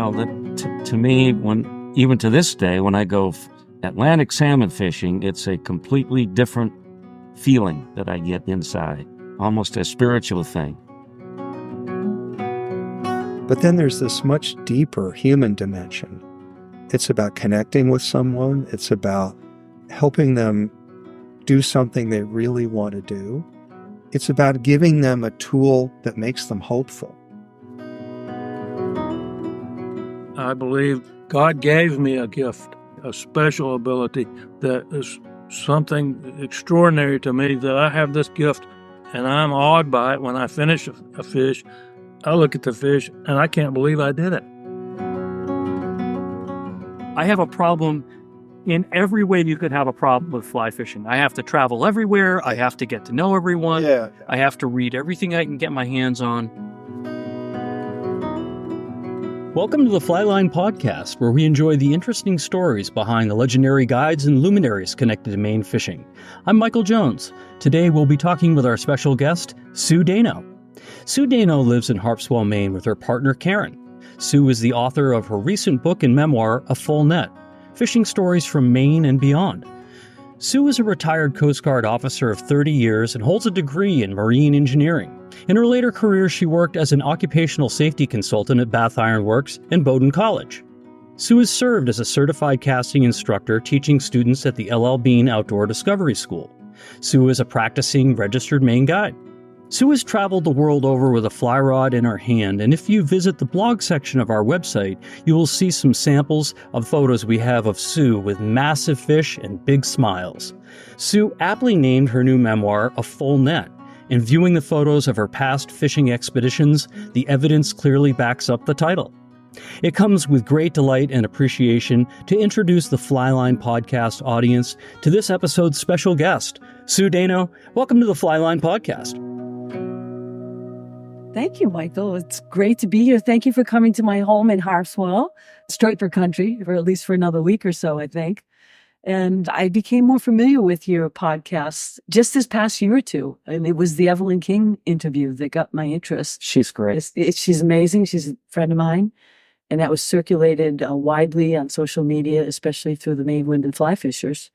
Well, to me, even to this day, when I go Atlantic salmon fishing, it's a completely different feeling that I get inside, almost a spiritual thing. But then there's this much deeper human dimension. It's about connecting with someone. It's about helping them do something they really want to do. It's about giving them a tool that makes them hopeful. I believe God gave me a gift, a special ability that is something extraordinary to me, that I have this gift and I'm awed by it. When I finish a fish, I look at the fish and I can't believe I did it. I have a problem in every way you could have a problem with fly fishing. I have to travel everywhere. I have to get to know everyone. I have to read everything I can get my hands on. Welcome to the Flyline Podcast, where we enjoy the interesting stories behind the legendary guides and luminaries connected to Maine fishing. I'm Michael Jones. Today we'll be talking with our special guest, Sue Daignault. Sue Daignault lives in Harpswell, Maine with her partner Karen. Sue is the author of her recent book and memoir, A Full Net, Fishing Stories from Maine and Beyond. Sue is a retired Coast Guard officer of 30 years and holds a degree in marine engineering. In her later career, she worked as an occupational safety consultant at Bath Iron Works and Bowdoin College. Sue has served as a certified casting instructor teaching students at the L.L. Bean Outdoor Discovery School. Sue is a practicing registered Maine guide. Sue has traveled the world over with a fly rod in her hand, and if you visit the blog section of our website, you will see some samples of photos we have of Sue with massive fish and big smiles. Sue aptly named her new memoir, A Full Net, and viewing the photos of her past fishing expeditions, the evidence clearly backs up the title. It comes with great delight and appreciation to introduce the Flyline Podcast audience to this episode's special guest, Sue Daignault. Welcome to the Flyline Podcast. Thank you, Michael. It's great to be here. Thank you for coming to my home in Harpswell, Striper country, for at least for another week or so, I think. And I became more familiar with your podcast just this past year or two. And it was the Evelyn King interview that got my interest. She's great. She's amazing. She's a friend of mine. And that was circulated widely on social media, especially through the Maine Wind and Fly Fishers.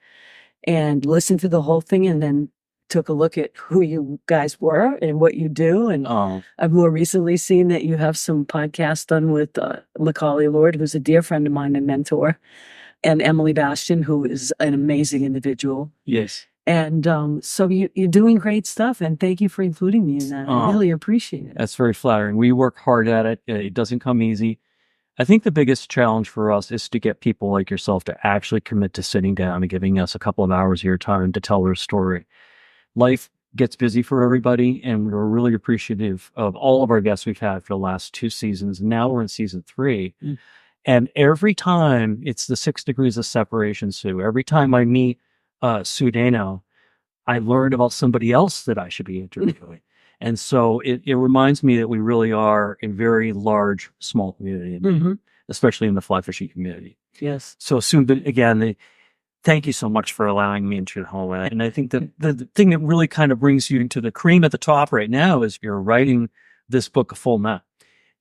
And listened to the whole thing and then took a look at who you guys were and what you do. And I've more recently seen that you have some podcasts done with Macaulay Lord, who's a dear friend of mine and mentor, and Emily Bastian, who is an amazing individual. Yes. And so you're doing great stuff, and thank you for including me in that. I really appreciate it. That's very flattering. We work hard at it. It doesn't come easy. I think the biggest challenge for us is to get people like yourself to actually commit to sitting down and giving us a couple of hours of your time to tell their story. Life gets busy for everybody, and we're really appreciative of all of our guests we've had for the last 2 seasons. Now we're in season 3. And every time it's the 6 degrees of separation, Sue. Every time I meet Sue Daignault, I learn about somebody else that I should be interviewing. And so it reminds me that we really are a very large, small community, especially in the fly fishing community. Yes. So Sue, again, thank you so much for allowing me into your home. And I think that the thing that really kind of brings you into the cream at the top right now is you're writing this book, A Full Net.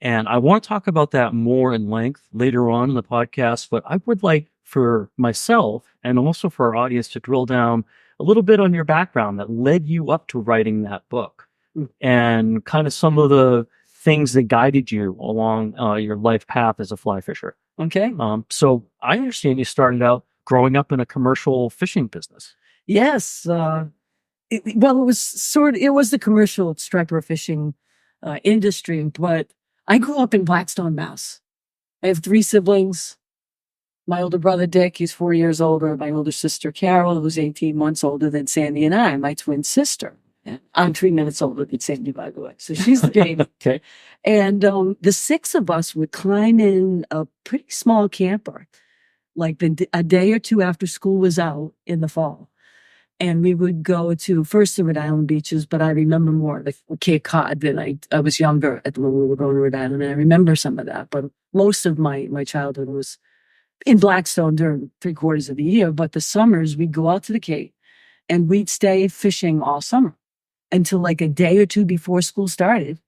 And I want to talk about that more in length later on in the podcast, but I would like for myself and also for our audience to drill down a little bit on your background that led you up to writing that book and kind of some of the things that guided you along your life path as a fly fisher. Okay. So I understand you started out growing up in a commercial fishing business. Yes. It was the commercial striper fishing industry, but I grew up in Blackstone, Mass. I have 3 siblings. My older brother, Dick, he's 4 years older. My older sister, Carol, who's 18 months older than Sandy and I, my twin sister. I'm 3 minutes older than Sandy, by the way. So she's the baby. Okay. And the 6 of us would climb in a pretty small camper, like a day or 2 after school was out in the fall. And we would go to first the Rhode Island beaches, but I remember more like Cape Cod than I was younger when we were going to Rhode Island, and I remember some of that. But most of my childhood was in Blackstone during 3/4 of the year. But the summers, we'd go out to the Cape and we'd stay fishing all summer until like a day or 2 before school started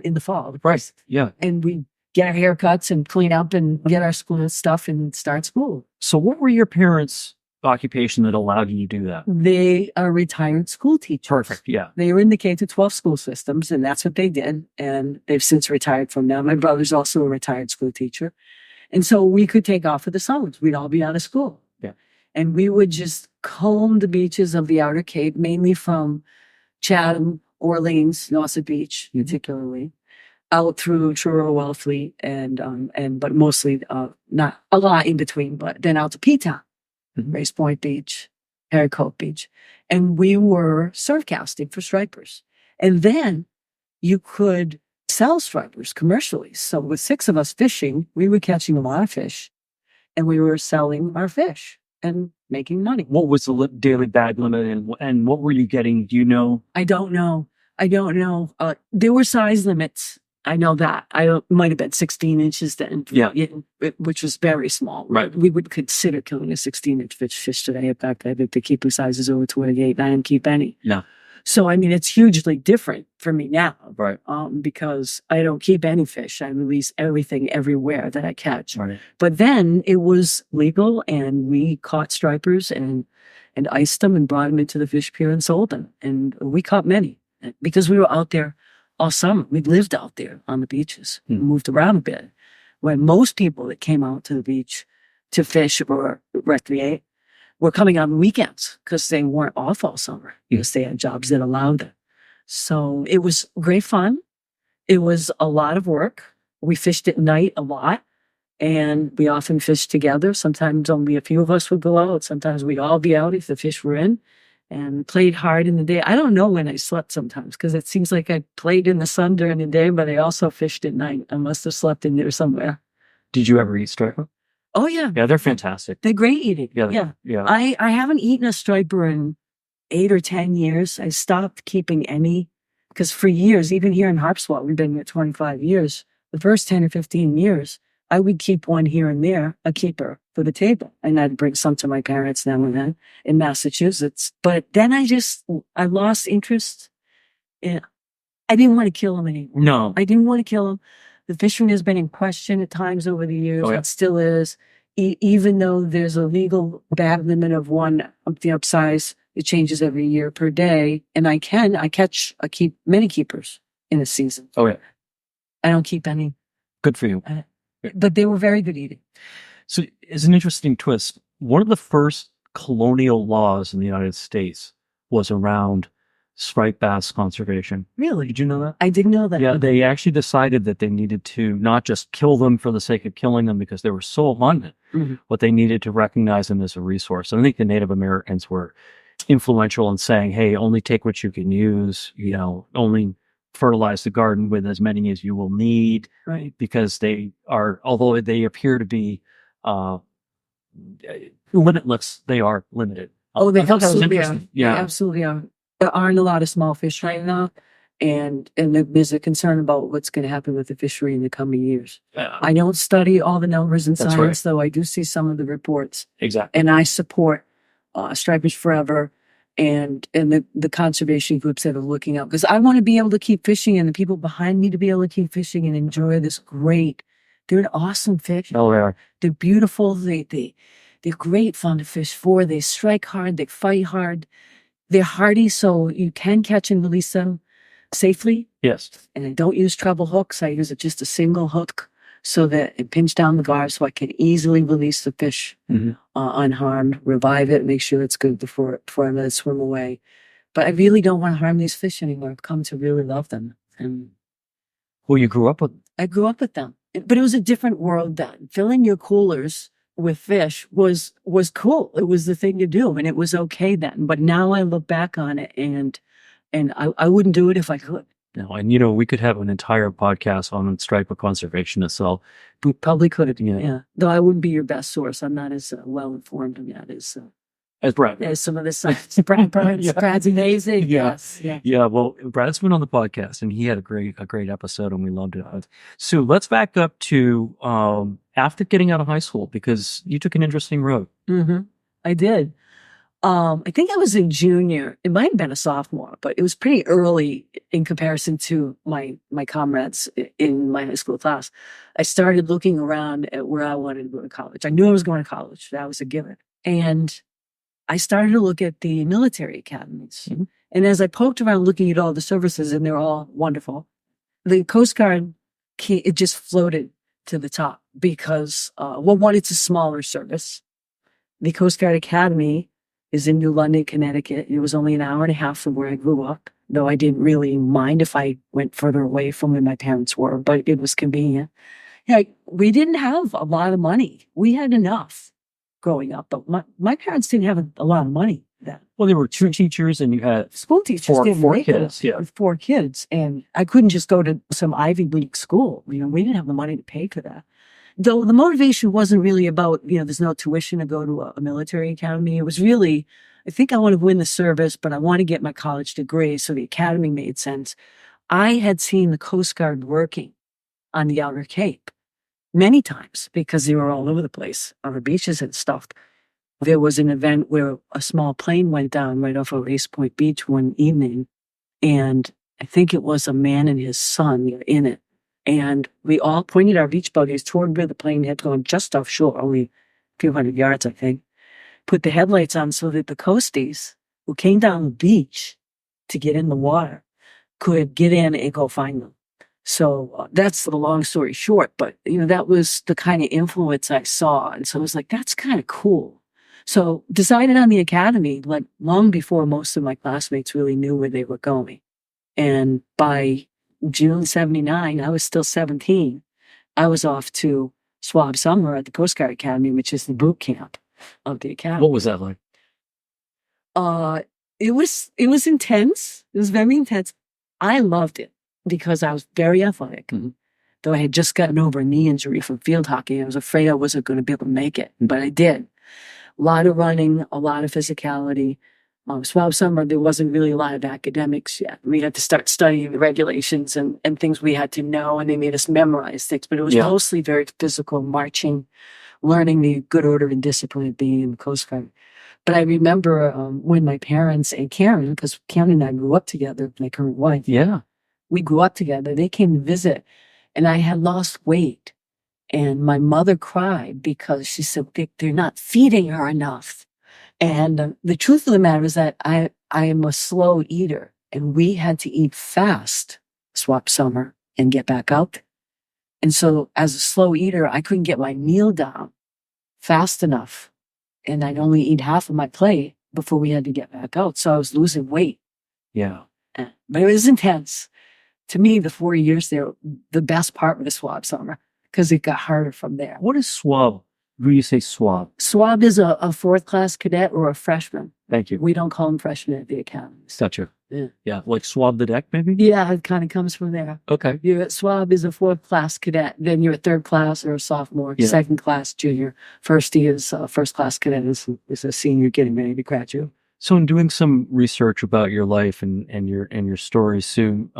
in the fall. Right. Yeah. And we'd get our haircuts and clean up and get our school stuff and start school. So what were your parents' occupation that allowed you to do that? They are retired school teachers. Perfect. Yeah. They were in the K-12 school systems, and that's what they did. And they've since retired from that. My brother's also a retired school teacher. And so we could take off for the summers. We'd all be out of school. Yeah. And we would just comb the beaches of the Outer Cape, mainly from Chatham, Orleans, Nauset Beach, particularly, out through Truro, Wellfleet, but mostly, not a lot in between, but then out to P-Town, Race Point Beach, Harricote Beach. And we were surf casting for stripers. And then you could sell stripers commercially. So with 6 of us fishing, we were catching a lot of fish and we were selling our fish and making money. What was the daily bag limit and what were you getting? Do you know? I don't know. There were size limits. I know that. I might have been 16 inches then. Yeah. Which was very small. Right. We would consider killing a 16-inch fish today. In fact, I think the keeper size is over 28. I didn't keep any. Yeah. So, I mean, it's hugely different for me now. Right. Because I don't keep any fish. I release everything everywhere that I catch. Right. But then it was legal and we caught stripers and iced them and brought them into the fish pier and sold them. And we caught many because we were out there all summer. We lived out there on the beaches, moved around a bit. When most people that came out to the beach to fish or recreate were coming on weekends because they weren't off all summer because they had jobs that allowed them. So it was great fun. It was a lot of work. We fished at night a lot and we often fished together. Sometimes only a few of us would go out. Sometimes we'd all be out if the fish were in and played hard in the day. I don't know when I slept sometimes because it seems like I played in the sun during the day, but I also fished at night. I must have slept in there somewhere. Did you ever eat striper? Oh, yeah. Yeah, they're fantastic. They're great eating. Yeah. I haven't eaten a striper in 8 or 10 years. I stopped keeping any because for years, even here in Harpswell, we've been here 25 years. The first 10 or 15 years, I would keep one here and there, a keeper for the table. And I'd bring some to my parents now and then in Massachusetts. But then I lost interest. I didn't want to kill them anymore. No. I didn't want to kill them. The fishing has been in question at times over the years. Oh, yeah. It still is. Even though there's a legal bag limit of one of the upsize, it changes every year per day. And I keep many keepers in a season. Oh, yeah. I don't keep any. Good for you. But they were very good eating. So it's an interesting twist. One of the first colonial laws in the United States was around striped bass conservation. Really? Did you know that? I didn't know that. Yeah, they actually decided that they needed to not just kill them for the sake of killing them because they were so abundant, but they needed to recognize them as a resource. And I think the Native Americans were influential in saying, hey, only take what you can use, only fertilize the garden with as many as you will need. Right. Because they are, although they appear to be limitless, they are limited. Oh, they absolutely are. Interesting. Yeah. They absolutely are. There aren't a lot of small fish right now. And there's a concern about what's going to happen with the fishery in the coming years. I don't study all the numbers in That's science, right. though I do see some of the reports. Exactly. And I support Stripers Forever and the conservation groups that are looking out. Because I want to be able to keep fishing and the people behind me to be able to keep fishing and enjoy this great. They're an awesome fish. Oh, they are. They're beautiful. They're great fun to fish for. They strike hard. They fight hard. They're hardy, so you can catch and release them safely. Yes. And I don't use treble hooks. I use just a single hook so that it pinch down the gar so I can easily release the fish unharmed, revive it, make sure it's good before I let it swim away. But I really don't want to harm these fish anymore. I've come to really love them. And Well, you grew up with them. I grew up with them. But it was a different world then. Filling your coolers with fish was cool. It was the thing to do, and it was okay then. But now I look back on it, and I wouldn't do it if I could. No, and we could have an entire podcast on striper conservation itself. We probably could. Yeah. Yeah. Though I wouldn't be your best source. I'm not as well informed on that As Brad. as some of the science. Brad's amazing. Yeah. Yes. Yeah. Yeah, well, Brad's been on the podcast, and he had a great episode, and we loved it. So let's back up to after getting out of high school, because you took an interesting road. I did. I think I was in junior. It might have been a sophomore, but it was pretty early in comparison to my comrades in my high school class. I started looking around at where I wanted to go to college. I knew I was going to college. That was a given. And I started to look at the military academies. Mhm. And as I poked around looking at all the services, and they're all wonderful, the Coast Guard, it just floated to the top because, one, it's a smaller service. The Coast Guard Academy is in New London, Connecticut. It was only an hour and a half from where I grew up, though I didn't really mind if I went further away from where my parents were, but it was convenient. Yeah, we didn't have a lot of money. We had enough growing up, but my parents didn't have a lot of money then. Well, there were 2 teachers and you had School teachers didn't four make kids, it yeah. with 4 kids, and I couldn't just go to some Ivy League school. We didn't have the money to pay for that. Though the motivation wasn't really about, there's no tuition to go to a military academy. It was really, I think I want to win the service, but I want to get my college degree. So the academy made sense. I had seen the Coast Guard working on the Outer Cape many times because they were all over the place on the beaches and stuff. There was an event where a small plane went down right off of Race Point Beach one evening, and I think it was a man and his son in it. And we all pointed our beach buggies toward where the plane had gone, just offshore, only a few hundred yards, I think. Put the headlights on so that the coasties who came down the beach to get in the water could get in and go find them. So that's the long story short. But, that was the kind of influence I saw. And so I was like, that's kind of cool. So decided on the academy, like long before most of my classmates really knew where they were going. And by June 79, I was still 17. I was off to Swab Summer at the Coast Guard Academy, which is the boot camp of the academy. What was that like? It was intense. It was very intense. I loved it because I was very athletic. Mhm. Though I had just gotten over a knee injury from field hockey. I was afraid I wasn't going to be able to make it, but I did. A lot of running, a lot of physicality. Swab Summer, there wasn't really a lot of academics yet. We had to start studying the regulations and things we had to know, and they made us memorize things. But it was mostly very physical, marching, learning the good order and discipline of being in the Coast Guard. But I remember when my parents and Karen, because Karen and I grew up together, my current wife. Yeah. We grew up together. They came to visit, and I had lost weight. And my mother cried because she said, they're not feeding her enough. And the truth of the matter is that I am a slow eater, and we had to eat fast, Swap Summer, and get back out. And so as a slow eater, I couldn't get my meal down fast enough. And I'd only eat half of my plate before we had to get back out. So I was losing weight. Yeah. But it was intense. To me, the 4 years there, the best part was Swab Summer because it got harder from there. What is swab? When you say swab? Swab is a 4th class cadet or a freshman. Thank you. We don't call them freshmen at the academy. Gotcha. Yeah. Yeah. Like swab the deck, maybe? Yeah, it kind of comes from there. Okay. Swab is a 4th class cadet. Then you're a 3rd class or a sophomore. Yeah. 2nd class junior. First is 1st class cadet is a senior getting ready to graduate. So in doing some research about your life and your story, Sue,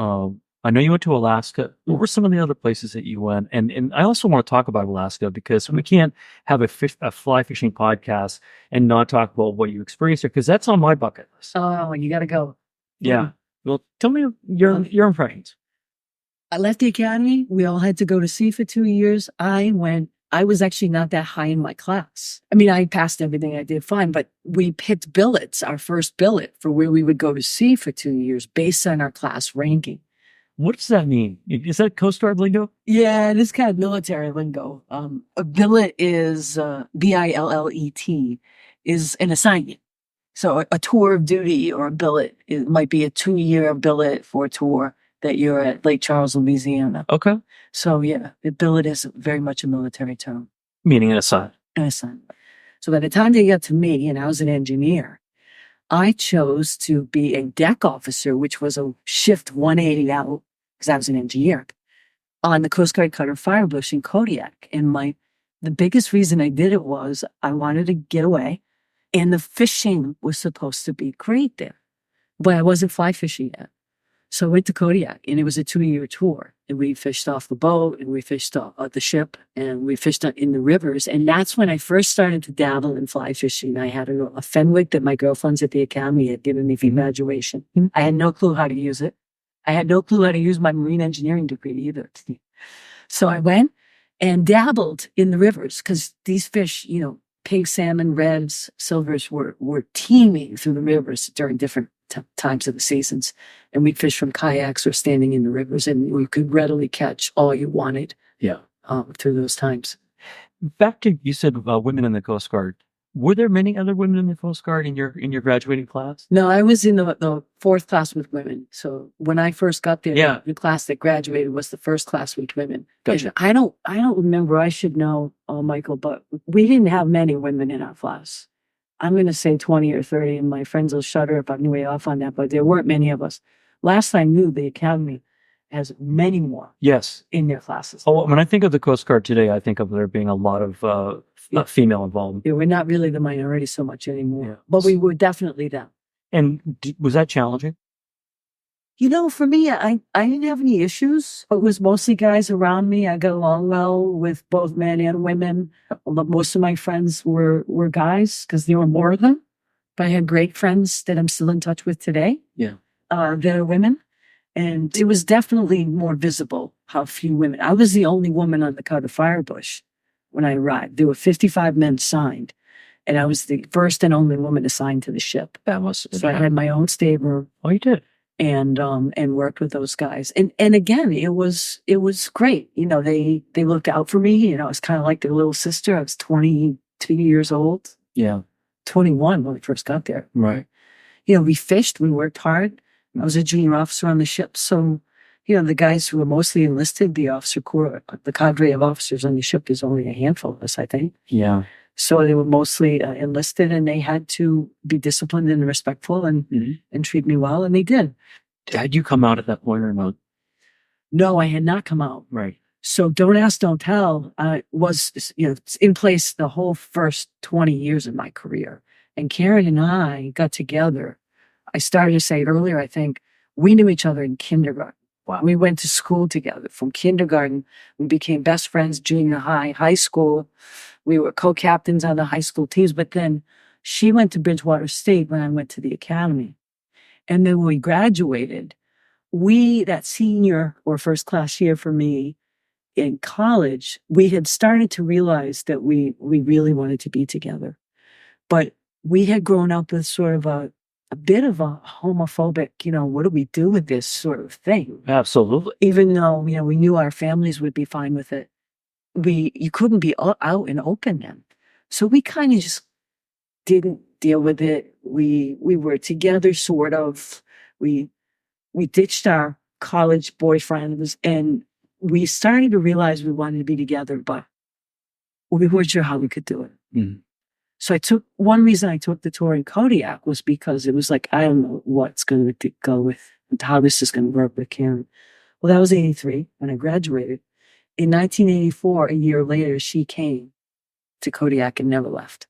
I know you went to Alaska. What were some of the other places that you went? And I also want to talk about Alaska because we can't have a fly fishing podcast and not talk about what you experienced there because that's on my bucket list. Oh, you got to go. Yeah. Well, tell me your impressions. I left the academy. We all had to go to sea for 2 years. I was actually not that high in my class. I mean, I passed everything. I did fine, but we picked billets, our first billet for where we would go to sea for 2 years based on our class ranking. What does that mean? Is that Coast Guard lingo? Yeah, it is kind of military lingo. A billet is, billet, is an assignment. So a tour of duty or a billet, it might be a 2-year billet for a tour that you're at Lake Charles, Louisiana. Okay. So yeah, the billet is very much a military term. Meaning an assignment. An assignment. So by the time they got to me, and I was an engineer, I chose to be a deck officer, which was a shift 180 out, because I was an engineer, on the Coast Guard cutter Firebush in Kodiak. And the biggest reason I did it was I wanted to get away, and the fishing was supposed to be great there. But I wasn't fly fishing yet. So I went to Kodiak, and it was a 2-year tour. And we fished off the boat, and we fished off the ship, and we fished in the rivers. And that's when I first started to dabble in fly fishing. I had a Fenwick that my girlfriends at the academy had given me for graduation. I had no clue how to use it. I had no clue how to use my marine engineering degree either. So I went and dabbled in the rivers because these fish, pink salmon, reds, silvers were teeming through the rivers during different times of the seasons. And we'd fish from kayaks or standing in the rivers, and we could readily catch all you wanted. Yeah. Through those times. Back to, you said women in the Coast Guard. Were there many other women in the Coast Guard in your graduating class? No, I was in the fourth class with women. So when I first got there, the class that graduated was the first class with women. Gotcha. I don't remember. I should know, Michael, but we didn't have many women in our class. I'm going to say 20 or 30, and my friends will shudder if I'm way off on that, but there weren't many of us. Last I knew, the academy has many more in their classes. Oh, when I think of the Coast Guard today, I think of there being a lot of female involvement. Yeah, we're not really the minority so much anymore, but we were definitely them. And was that challenging? For me, I didn't have any issues. It was mostly guys around me. I got along well with both men and women. Most of my friends were guys because there were more of them. But I had great friends that I'm still in touch with today. Yeah. That are women. And it was definitely more visible how few women. I was the only woman on the Carter Firebush when I arrived. There were 55 men signed, and I was the first and only woman assigned to the ship. So I had my own stateroom. Oh, you did? And worked with those guys. And again, it was great. They looked out for me. I was kind of like their little sister. I was 22 years old. Yeah. 21 when we first got there. Right. We fished, we worked hard. I was a junior officer on the ship. So, the guys who were mostly enlisted, the officer corps, the cadre of officers on the ship, there's only a handful of us, I think. Yeah. So they were mostly enlisted, and they had to be disciplined and respectful and treat me well, and they did. Had you come out at that point or not? No, I had not come out. Right. So don't ask, don't tell. Was in place the whole first 20 years of my career. And Karen and I got together. I started to say earlier, I think, we knew each other in kindergarten. Wow. We went to school together. From kindergarten, we became best friends, junior high, high school. We were co-captains on the high school teams. But then she went to Bridgewater State when I went to the academy. And then when we graduated, that senior or first class year for me in college, we had started to realize that we really wanted to be together. But we had grown up with sort of a bit of a homophobic, what do we do with this sort of thing? Absolutely. Even though, we knew our families would be fine with it. You couldn't be out and open then. So we kind of just didn't deal with it. We were together, sort of. We ditched our college boyfriends, and we started to realize we wanted to be together, but we weren't sure how we could do it. Mm. So one reason I took the tour in Kodiak was because it was like, I don't know what's going to go with, how this is going to work with Karen. Well, that was 83 when I graduated. In 1984, a year later, she came to Kodiak and never left.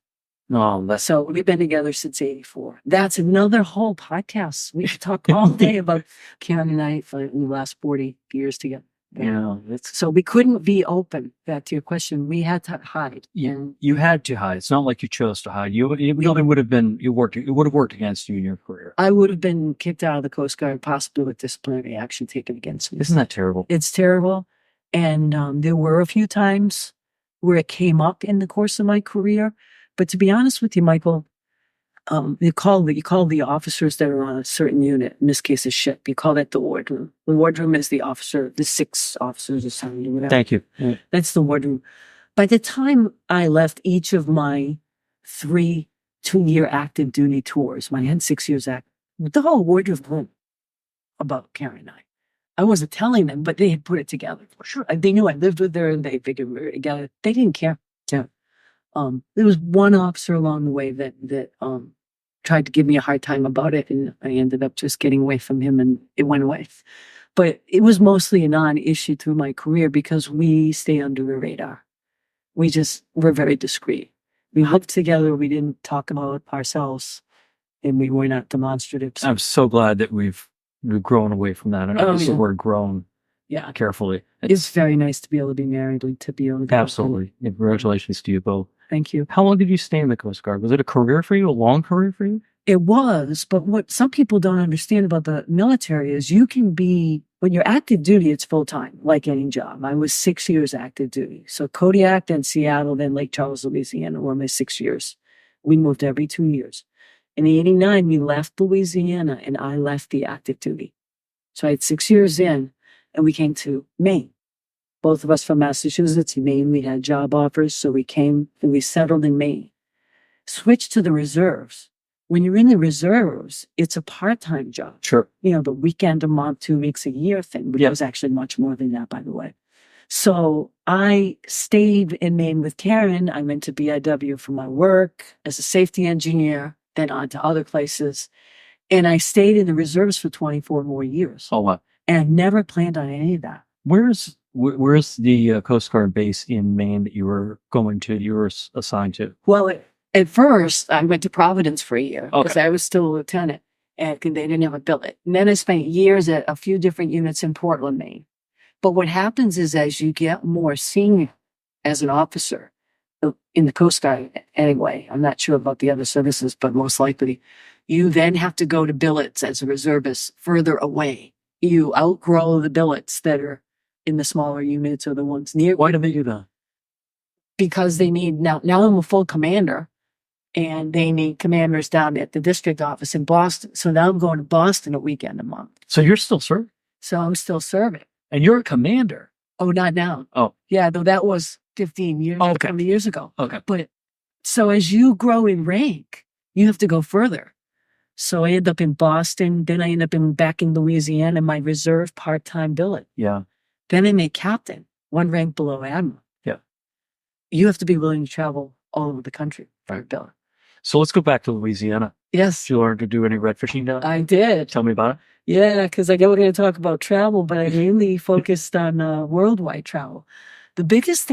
No, So we've been together since 84. That's another whole podcast. We could talk all day about Karen and I for the last 40 years together. Yeah. So we couldn't be open. Back to your question, we had to hide. Yeah, you had to hide. It's not like you chose to hide. It would have worked against you in your career. I would have been kicked out of the Coast Guard, possibly with disciplinary action taken against me. Isn't that terrible? It's terrible. And there were a few times where it came up in the course of my career. But to be honest with you, Michael, you call the officers that are on a certain unit, in this case a ship, you call that the wardroom. The wardroom is the 6 officers assigned or whatever. Thank you. Yeah. That's the wardroom. By the time I left each of my 3 2-year active duty tours, I had 6 years active, the whole wardroom knew about Karen and I. I wasn't telling them, but they had put it together for sure. They knew I lived with her, and they figured we were together. They didn't care. Yeah. There was one officer along the way that tried to give me a hard time about it, and I ended up just getting away from him, and it went away. But it was mostly a non-issue through my career because we stay under the radar. We're very discreet. We lived together. We didn't talk about ourselves, and we were not demonstrative. I'm so glad that we've we've grown away from that. And I use the word grown carefully. It's very nice to be able to be married and to be able to. Absolutely. And congratulations to you both. Thank you. How long did you stay in the Coast Guard? Was it a career for you, a long career for you? It was, but what some people don't understand about the military is you can be, when you're active duty, it's full time, like any job. I was 6 years active duty. So Kodiak, then Seattle, then Lake Charles, Louisiana were my 6 years. We moved every 2 years. In '89, we left Louisiana and I left the active duty. So I had 6 years in and we came to Maine. Both of us from Massachusetts. In Maine, we had job offers. So we came and we settled in Maine. Switched to the reserves. When you're in the reserves, it's a part-time job. Sure. You know, the weekend a month, 2 weeks a year thing, but it was actually much more than that, by the way. So I stayed in Maine with Karen. I went to BIW for my work as a safety engineer, then on to other places. And I stayed in the reserves for 24 more years. Oh, wow. And I never planned on any of that. Where's the Coast Guard base in Maine that you were assigned to? Well, at first, I went to Providence for a year because I was still a lieutenant and they didn't have a billet. And then I spent years at a few different units in Portland, Maine. But what happens is as you get more senior as an officer in the Coast Guard anyway, I'm not sure about the other services, but most likely, you then have to go to billets as a reservist further away. You outgrow the billets that are in the smaller units or the ones near. Why do they do that? Because they need, now I'm a full commander. And they need commanders down at the district office in Boston. So now I'm going to Boston a weekend a month. So you're still serving? So I'm still serving. And you're a commander? Oh, not now. Oh. Yeah, though that was 15 years, 20 years ago. Okay. But so as you grow in rank, you have to go further. So I end up in Boston. Then I end up back in Louisiana, my reserve part-time billet. Yeah. Then I made captain, one rank below admiral. Yeah. You have to be willing to travel all over the country for a billet. So let's go back to Louisiana. Yes. Did you learn to do any red fishing down there? I did. Tell me about it. Yeah, because I know we're going to talk about travel, but I mainly focused on worldwide travel. The biggest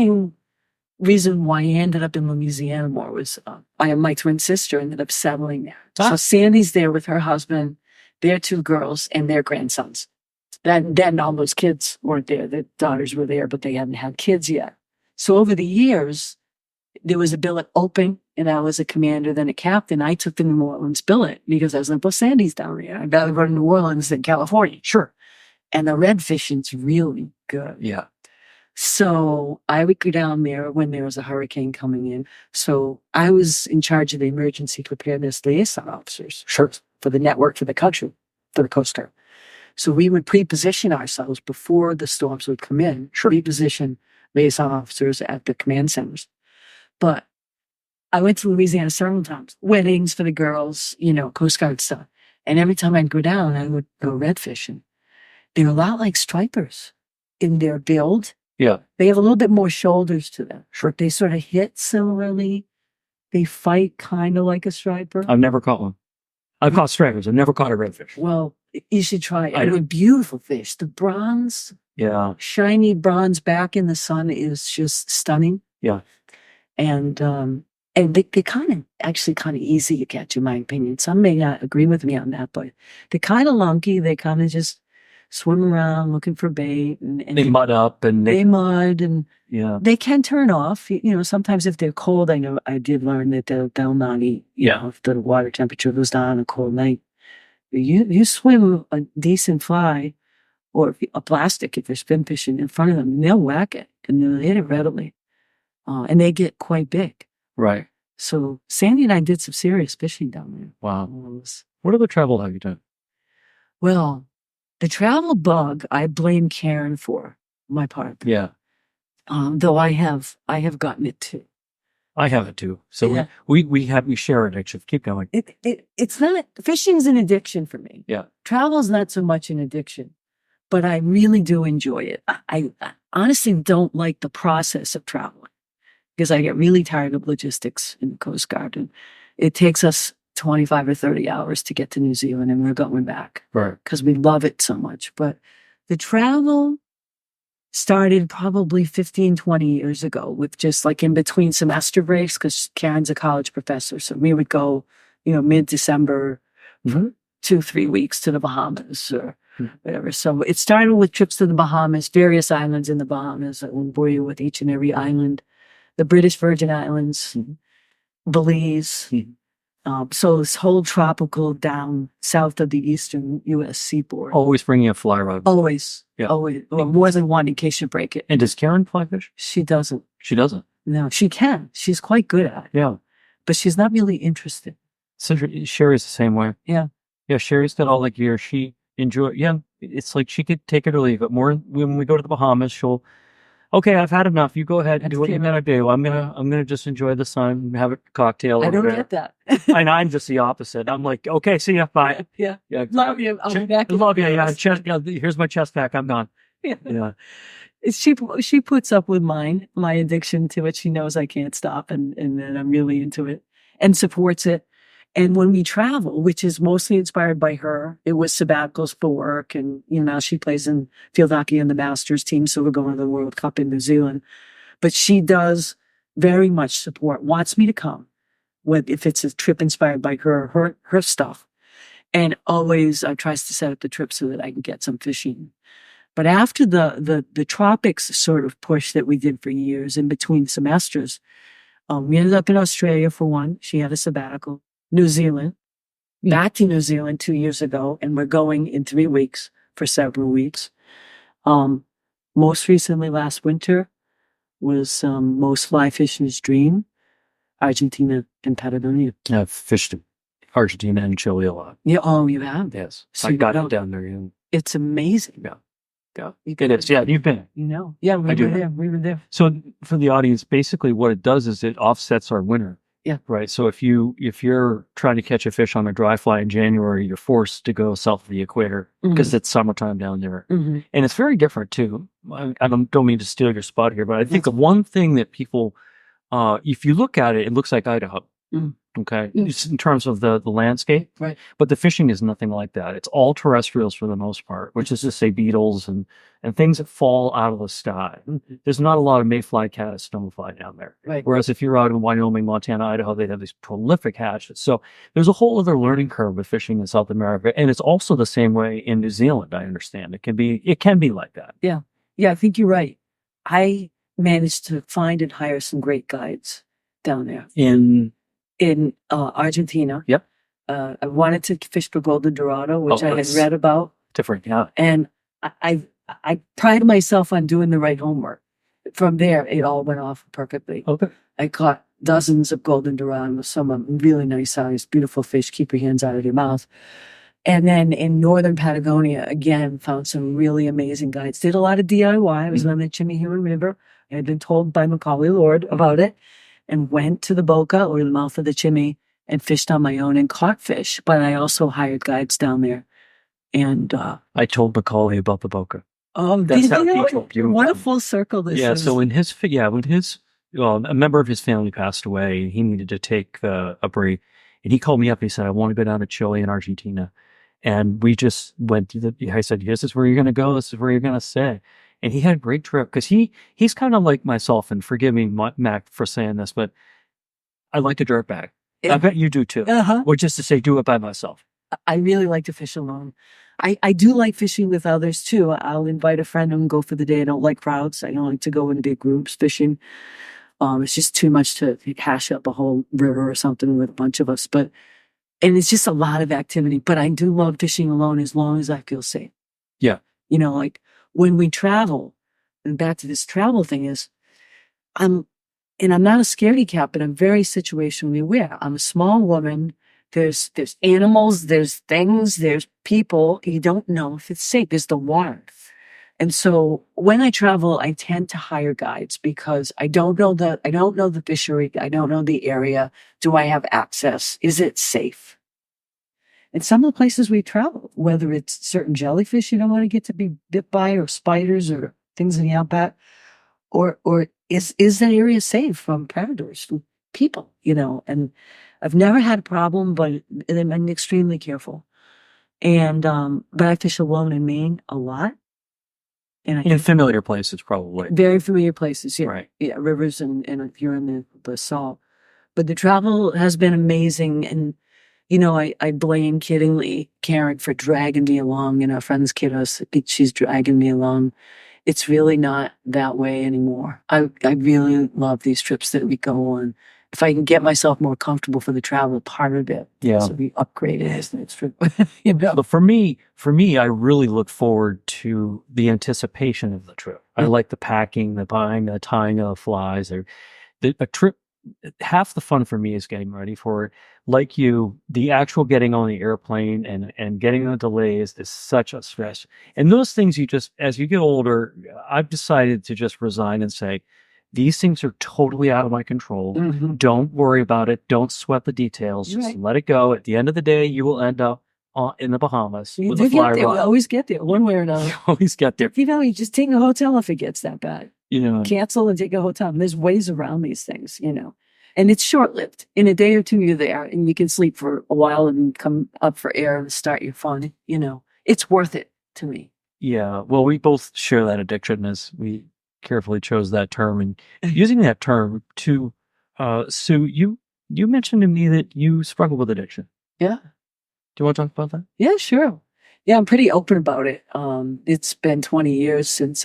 reason why I ended up in Louisiana more was I have my twin sister ended up settling there. So Sandy's there with her husband, their 2 girls, and their grandsons. Then all those kids weren't there. The daughters were there, but they hadn't had kids yet. So over the years, there was a billet open, and I was a commander, then a captain. I took the New Orleans billet because I was like, well, Sandy's down here. I'd rather go to New Orleans than California. Sure. And the red fishing's really good. Yeah. So I would go down there when there was a hurricane coming in. So I was in charge of the emergency preparedness liaison officers. Sure. For the network for the country, for the Coast Guard. So we would pre-position ourselves before the storms would come in. Sure. Pre-position liaison officers at the command centers. But I went to Louisiana several times. Weddings for the girls, Coast Guard stuff. And every time I'd go down, I would go red fishing. They're a lot like stripers in their build. Yeah. They have a little bit more shoulders to them. Sure. They sort of hit similarly. They fight kind of like a striper. I've never caught one. I've caught stripers. I've never caught a redfish. Well, you should try it. They're beautiful fish. The bronze, shiny bronze back in the sun is just stunning. Yeah. And they kind of easy to catch, in my opinion. Some may not agree with me on that, but they're kind of lunky. They kind of just swim around looking for bait, and they mud up, and they mud, and yeah, they can turn off. Sometimes if they're cold, I know I did learn that they'll not eat. If the water temperature goes down on a cold night, you swim a decent fly or a plastic if you're spin fishing in front of them, and they'll whack it and they'll hit it readily. And they get quite big. Right. So Sandy and I did some serious fishing down there. Wow. What other travel have you done? Well, the travel bug, I blame Karen for my part. Yeah. Though I have gotten it too. I have it too. So we share it. Actually, keep going. It's not, fishing's an addiction for me. Yeah. Travel's not so much an addiction, but I really do enjoy it. I honestly don't like the process of traveling because I get really tired of logistics in the Coast Guard. And it takes us 25 or 30 hours to get to New Zealand, and we're going back. Right. Because we love it so much. But the travel started probably 15, 20 years ago with just like in between semester breaks, because Karen's a college professor. So we would go, mid-December 2-3 weeks to the Bahamas or whatever. So it started with trips to the Bahamas, various islands in the Bahamas. I won't bore you with each and every island. The British Virgin Islands, Belize. So this whole tropical down south of the eastern U.S. seaboard. Always bringing a fly rod. Always. Yeah. Always. Well, more than one in case you break it. And does Karen fly fish? She doesn't. She doesn't? No, she can. She's quite good at it. Yeah. But she's not really interested. So Sherry's the same way. Yeah. Yeah, Sherry's got all the gear. She it's like she could take it or leave it. More when we go to the Bahamas, she'll, okay, I've had enough. You go ahead and do what you're gonna do. I'm gonna just enjoy the sun, have a cocktail. I don't get that. And I'm just the opposite. I'm like, okay, see ya, bye. Yeah. Yeah. Love you. I'll be back. Love you. Yeah. Here's my chest pack. I'm gone. Yeah. She puts up with my addiction to it. She knows I can't stop and that I'm really into it and supports it. And when we travel, which is mostly inspired by her, it was sabbaticals for work. And, now she plays in field hockey in the Masters team. So we're going to the World Cup in New Zealand. But she does very much support, wants me to come if it's a trip inspired by her stuff. And always tries to set up the trip so that I can get some fishing. But after the tropics sort of push that we did for years in between semesters, we ended up in Australia for one. She had a sabbatical. New Zealand, back to New Zealand 2 years ago, and we're going in 3 weeks for several weeks. Most recently, last winter, was most fly fishing's dream, Argentina and Patagonia. I've fished in Argentina and Chile a lot. Yeah, oh, you have? Yes. So I got it down there. Yeah. It's amazing. Yeah. Yeah. It is. Yeah, you've been. Yeah, we were there. So for the audience, basically what it does is it offsets our winter. Yeah. Right. So if you're trying to catch a fish on a dry fly in January, you're forced to go south of the equator because it's summertime down there. And it's very different too. I don't mean to steal your spot here, but I think the one thing that people, if you look at it, it looks like Idaho. Okay. Just in terms of the landscape. Right. But the fishing is nothing like that. It's all terrestrials for the most part, which is to say beetles and things that fall out of the sky. There's not a lot of mayfly, caddis, stonefly down there. Right. Whereas if you're out in Wyoming, Montana, Idaho, they have these prolific hatches. So there's a whole other learning curve with fishing in South America. And it's also the same way in New Zealand, I understand. It can be like that. Yeah. Yeah, I think you're right. I managed to find and hire some great guides down there. In Argentina. Yep. I wanted to fish for golden dorado, which I had read about. Different, yeah. And I pride myself on doing the right homework. From there, it all went off perfectly. Okay. I caught dozens of golden dorado, some of them really nice size, beautiful fish. Keep your hands out of your mouth. And then in northern Patagonia, again, found some really amazing guides. Did a lot of DIY. I was on the Chimihuan River. I had been told by Macaulay Lord about it. And went to the Boca or the mouth of the Chimmy and fished on my own and caught fish. But I also hired guides down there. And I told Macaulay about the Boca. Oh, that's how he told you. What a full circle this is. Yeah, so when a member of his family passed away, he needed to take a break. And he called me up and he said, I want to go down to Chile and Argentina. And we just went I said, this is where you're going to go. This is where you're going to stay. And he had a great trip because he's kind of like myself, and forgive me, Mac, for saying this, but I like to dirtbag. I bet you do too. Or just to say, do it by myself. I really like to fish alone. I do like fishing with others too. I'll invite a friend and go for the day. I don't like crowds. I don't like to go in big groups fishing. It's just too much to hash up a whole river or something with a bunch of us. And it's just a lot of activity. But I do love fishing alone as long as I feel safe. Yeah. Like when we travel, and back to this travel thing I'm not a scaredy cat, but I'm very situationally aware. I'm a small woman. There's animals, there's things, there's people. You don't know if it's safe. There's the water. And so when I travel, I tend to hire guides because I don't know the fishery. I don't know the area. Do I have access? Is it safe? And some of the places we travel, whether it's certain jellyfish you don't want to get to be bit by, or spiders or things in the outback, or is that area safe from predators, from people, and I've never had a problem, but I'm extremely careful. And, but I fish alone in Maine a lot. And in familiar places, probably. Very familiar places, yeah. Right. Yeah, rivers and if you're in the salt. But the travel has been amazing. And I blame kiddingly Karen for dragging me along in our friend's kiddos. She's dragging me along. It's really not that way anymore. I really love these trips that we go on. If I can get myself more comfortable for the travel part of it, so we upgrade it as the next trip. But for me, I really look forward to the anticipation of the trip. I like the packing, the buying, the tying of the flies. Or a trip. Half the fun for me is getting ready for it. Like you, the actual getting on the airplane and getting the delays is such a stress. And those things as you get older, I've decided to just resign and say, these things are totally out of my control. Mm-hmm. Don't worry about it. Don't sweat the details. Just let it go. At the end of the day, you will end up in the Bahamas with a fly rod. We always get there, one way or another. You always get there. You just take a hotel if it gets that bad. Cancel and take a hotel. And there's ways around these things, And it's short-lived. In a day or two, you're there, and you can sleep for a while and come up for air and start your fun. It's worth it to me. Yeah. Well, we both share that addiction, as we carefully chose that term. And using that term to Sue, you mentioned to me that you struggle with addiction. Yeah. Do you want to talk about that? Yeah, sure. Yeah, I'm pretty open about it. It's been 20 years since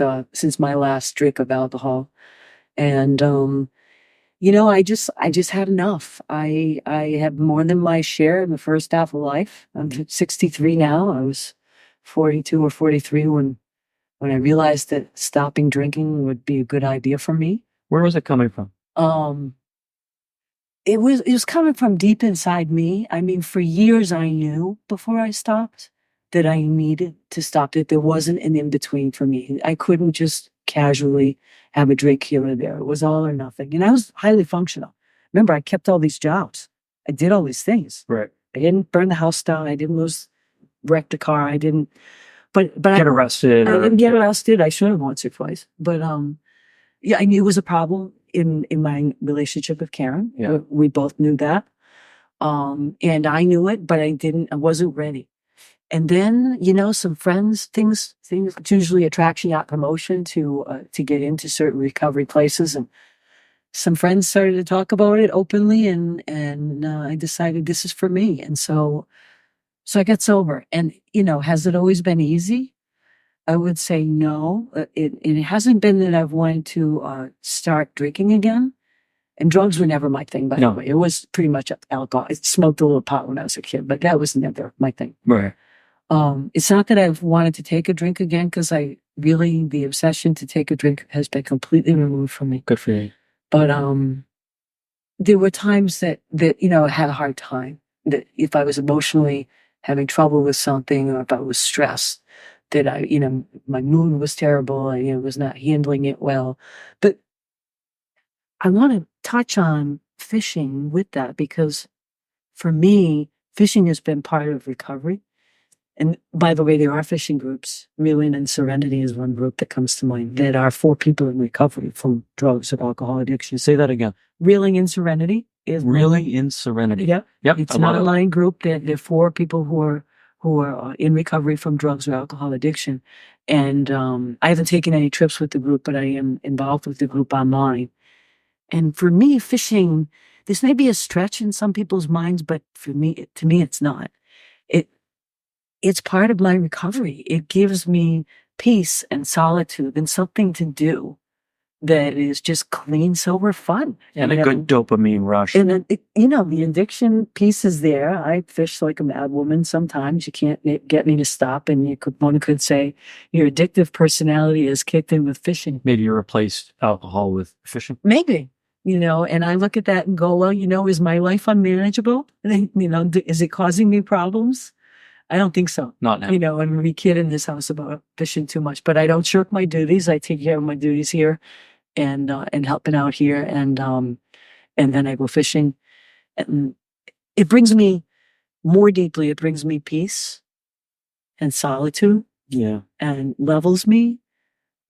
my last drink of alcohol, and I just had enough. I had more than my share in the first half of life. I'm 63 now. I was 42 or 43 when I realized that stopping drinking would be a good idea for me. Where was it coming from? It was coming from deep inside me. I mean, for years I knew before I stopped that I needed to stop, that there wasn't an in-between for me. I couldn't just casually have a drink here or there. It was all or nothing. And I was highly functional. Remember, I kept all these jobs. I did all these things. Right. I didn't burn the house down. I didn't wreck the car. I didn't, but get arrested. I didn't get arrested. I should have once or twice. But I knew it was a problem in my relationship with Karen. Yeah. We both knew that. And I knew it, but I wasn't ready. And then, some friends, things usually attraction, not promotion, to get into certain recovery places. And some friends started to talk about it openly, and I decided this is for me. And so I got sober. And, has it always been easy? I would say no. It hasn't been that I've wanted to start drinking again. And drugs were never my thing, by the way. It was pretty much alcohol. I smoked a little pot when I was a kid, but that was never my thing. Right. It's not that I've wanted to take a drink again, because the obsession to take a drink has been completely removed from me. Good for you. But there were times that I had a hard time. That if I was emotionally having trouble with something, or if I was stressed, that my mood was terrible. I was not handling it well. But I want to touch on fishing with that, because for me, fishing has been part of recovery. And by the way, there are fishing groups. Reeling and Serenity is one group that comes to mind, that are for people in recovery from drugs or alcohol addiction. Say that again. Reeling in Serenity is Reeling in Serenity. Yep. It's an online group that they're for people who are in recovery from drugs or alcohol addiction. And I haven't taken any trips with the group, but I am involved with the group online. And for me, fishing, this may be a stretch in some people's minds, but to me, it's not. It's part of my recovery. It gives me peace and solitude and something to do that is just clean, sober fun. And a good dopamine rush. And, the addiction piece is there. I fish like a mad woman sometimes. You can't get me to stop. And one could say your addictive personality is kicked in with fishing. Maybe you replaced alcohol with fishing? Maybe. And I look at that and go, well, is my life unmanageable? Is it causing me problems? I don't think so. Not now. And we kid in this house about fishing too much, but I don't shirk my duties. I take care of my duties here and helping out here. And then I go fishing, and it brings me more deeply. It brings me peace and solitude. Yeah. And levels me,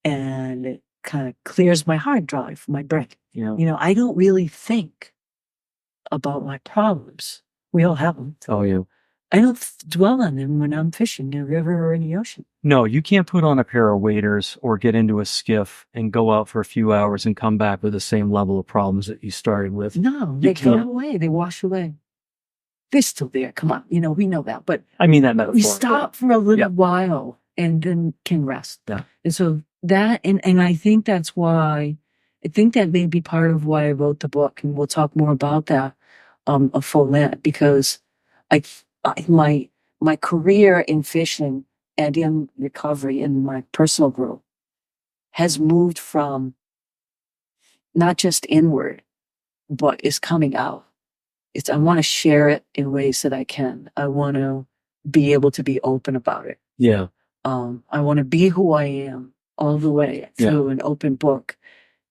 and it kind of clears my hard drive, my brain. Yeah. I don't really think about my problems. We all have them. Oh, yeah. I don't dwell on them when I'm fishing in a river or in the ocean. No, you can't put on a pair of waders or get into a skiff and go out for a few hours and come back with the same level of problems that you started with. No, they go away. They wash away. They're still there. Come on. We know that. But I mean that metaphor. we stop for a little Yeah. while and then can rest. Yeah. And so that, and I think that's why, I think that may be part of why I wrote the book. And we'll talk more about that, of Follett, because my career in fishing and in recovery in my personal growth has moved from not just inward, but is coming out. I want to share it in ways that I can. I want to be able to be open about it. Yeah. I want to be who I am all the way through an open book.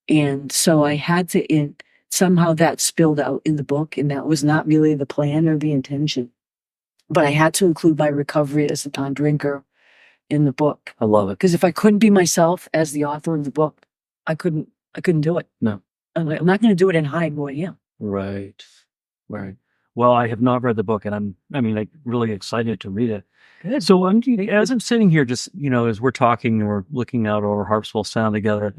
And so I had to, somehow that spilled out in the book, and that was not really the plan or the intention. But I had to include my recovery as a non-drinker in the book. I love it. Because if I couldn't be myself as the author of the book, I couldn't do it. No. I'm not going to do it and hide who I am. Right. Right. Well, I have not read the book, and I'm really excited to read it. Good. So as I'm sitting here, just, as we're talking and we're looking out over Harpswell Sound together,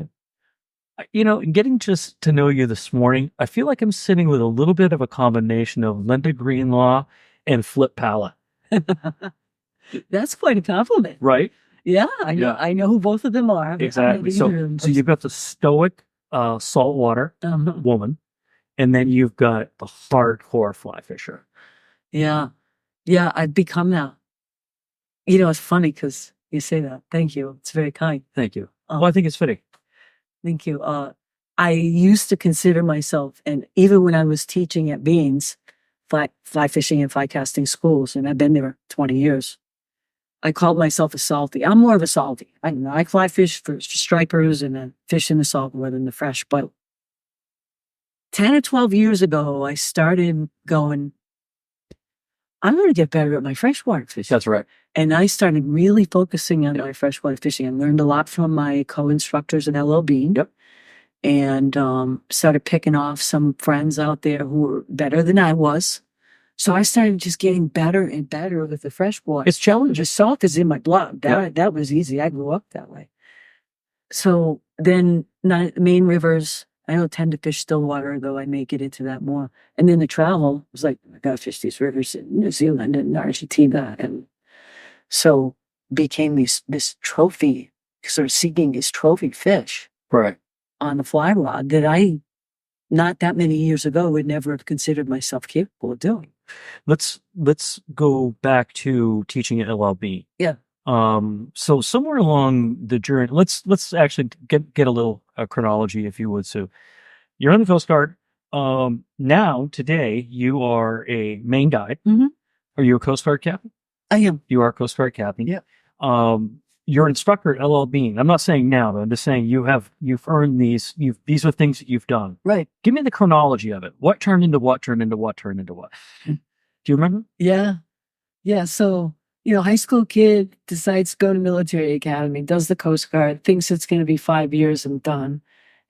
getting just to know you this morning, I feel like I'm sitting with a little bit of a combination of Linda Greenlaw and Flip Pala. That's quite a compliment. Right? Yeah, I know who both of them are. Exactly. So you've got the stoic, saltwater woman, and then you've got the hardcore fly fisher. Yeah. Yeah, I've become that. It's funny because you say that. Thank you. It's very kind. Thank you. Well, I think it's fitting. Thank you. I used to consider myself, and even when I was teaching at Beans, fly fishing and fly casting schools, and I've been there 20 years, I called myself a salty. I'm more of a salty. I fly fish for stripers and then fish in the salt more than the fresh. But 10 or 12 years ago, I started going, I'm going to get better at my freshwater fishing. That's right. And I started really focusing on my freshwater fishing. I learned a lot from my co-instructors at LL Bean. Yep. And started picking off some friends out there who were better than I was. So I started just getting better and better with the freshwater. It's challenging. The salt is in my blood. That was easy. I grew up that way. So then main rivers, I don't tend to fish still water, though I may get into that more. And then the travel was like, I got to fish these rivers in New Zealand and Argentina. And so became this trophy, sort of seeking these trophy fish. Right. On the fly rod that I, not that many years ago, would never have considered myself capable of doing. Let's go back to teaching at LLB. Yeah. So somewhere along the journey, let's actually get a little chronology, if you would, Sue. You're on the Coast Guard. Now, today, you are a main guide. Mm-hmm. Are you a Coast Guard captain? I am. You are a Coast Guard captain. Yeah. You're an instructor at LL Bean. I'm not saying now, but I'm just saying you've earned these. These are things that you've done. Right. Give me the chronology of it. What turned into what turned into what turned into what? Do you remember? Yeah. Yeah. So, high school kid decides to go to military academy, does the Coast Guard, thinks it's going to be 5 years and done,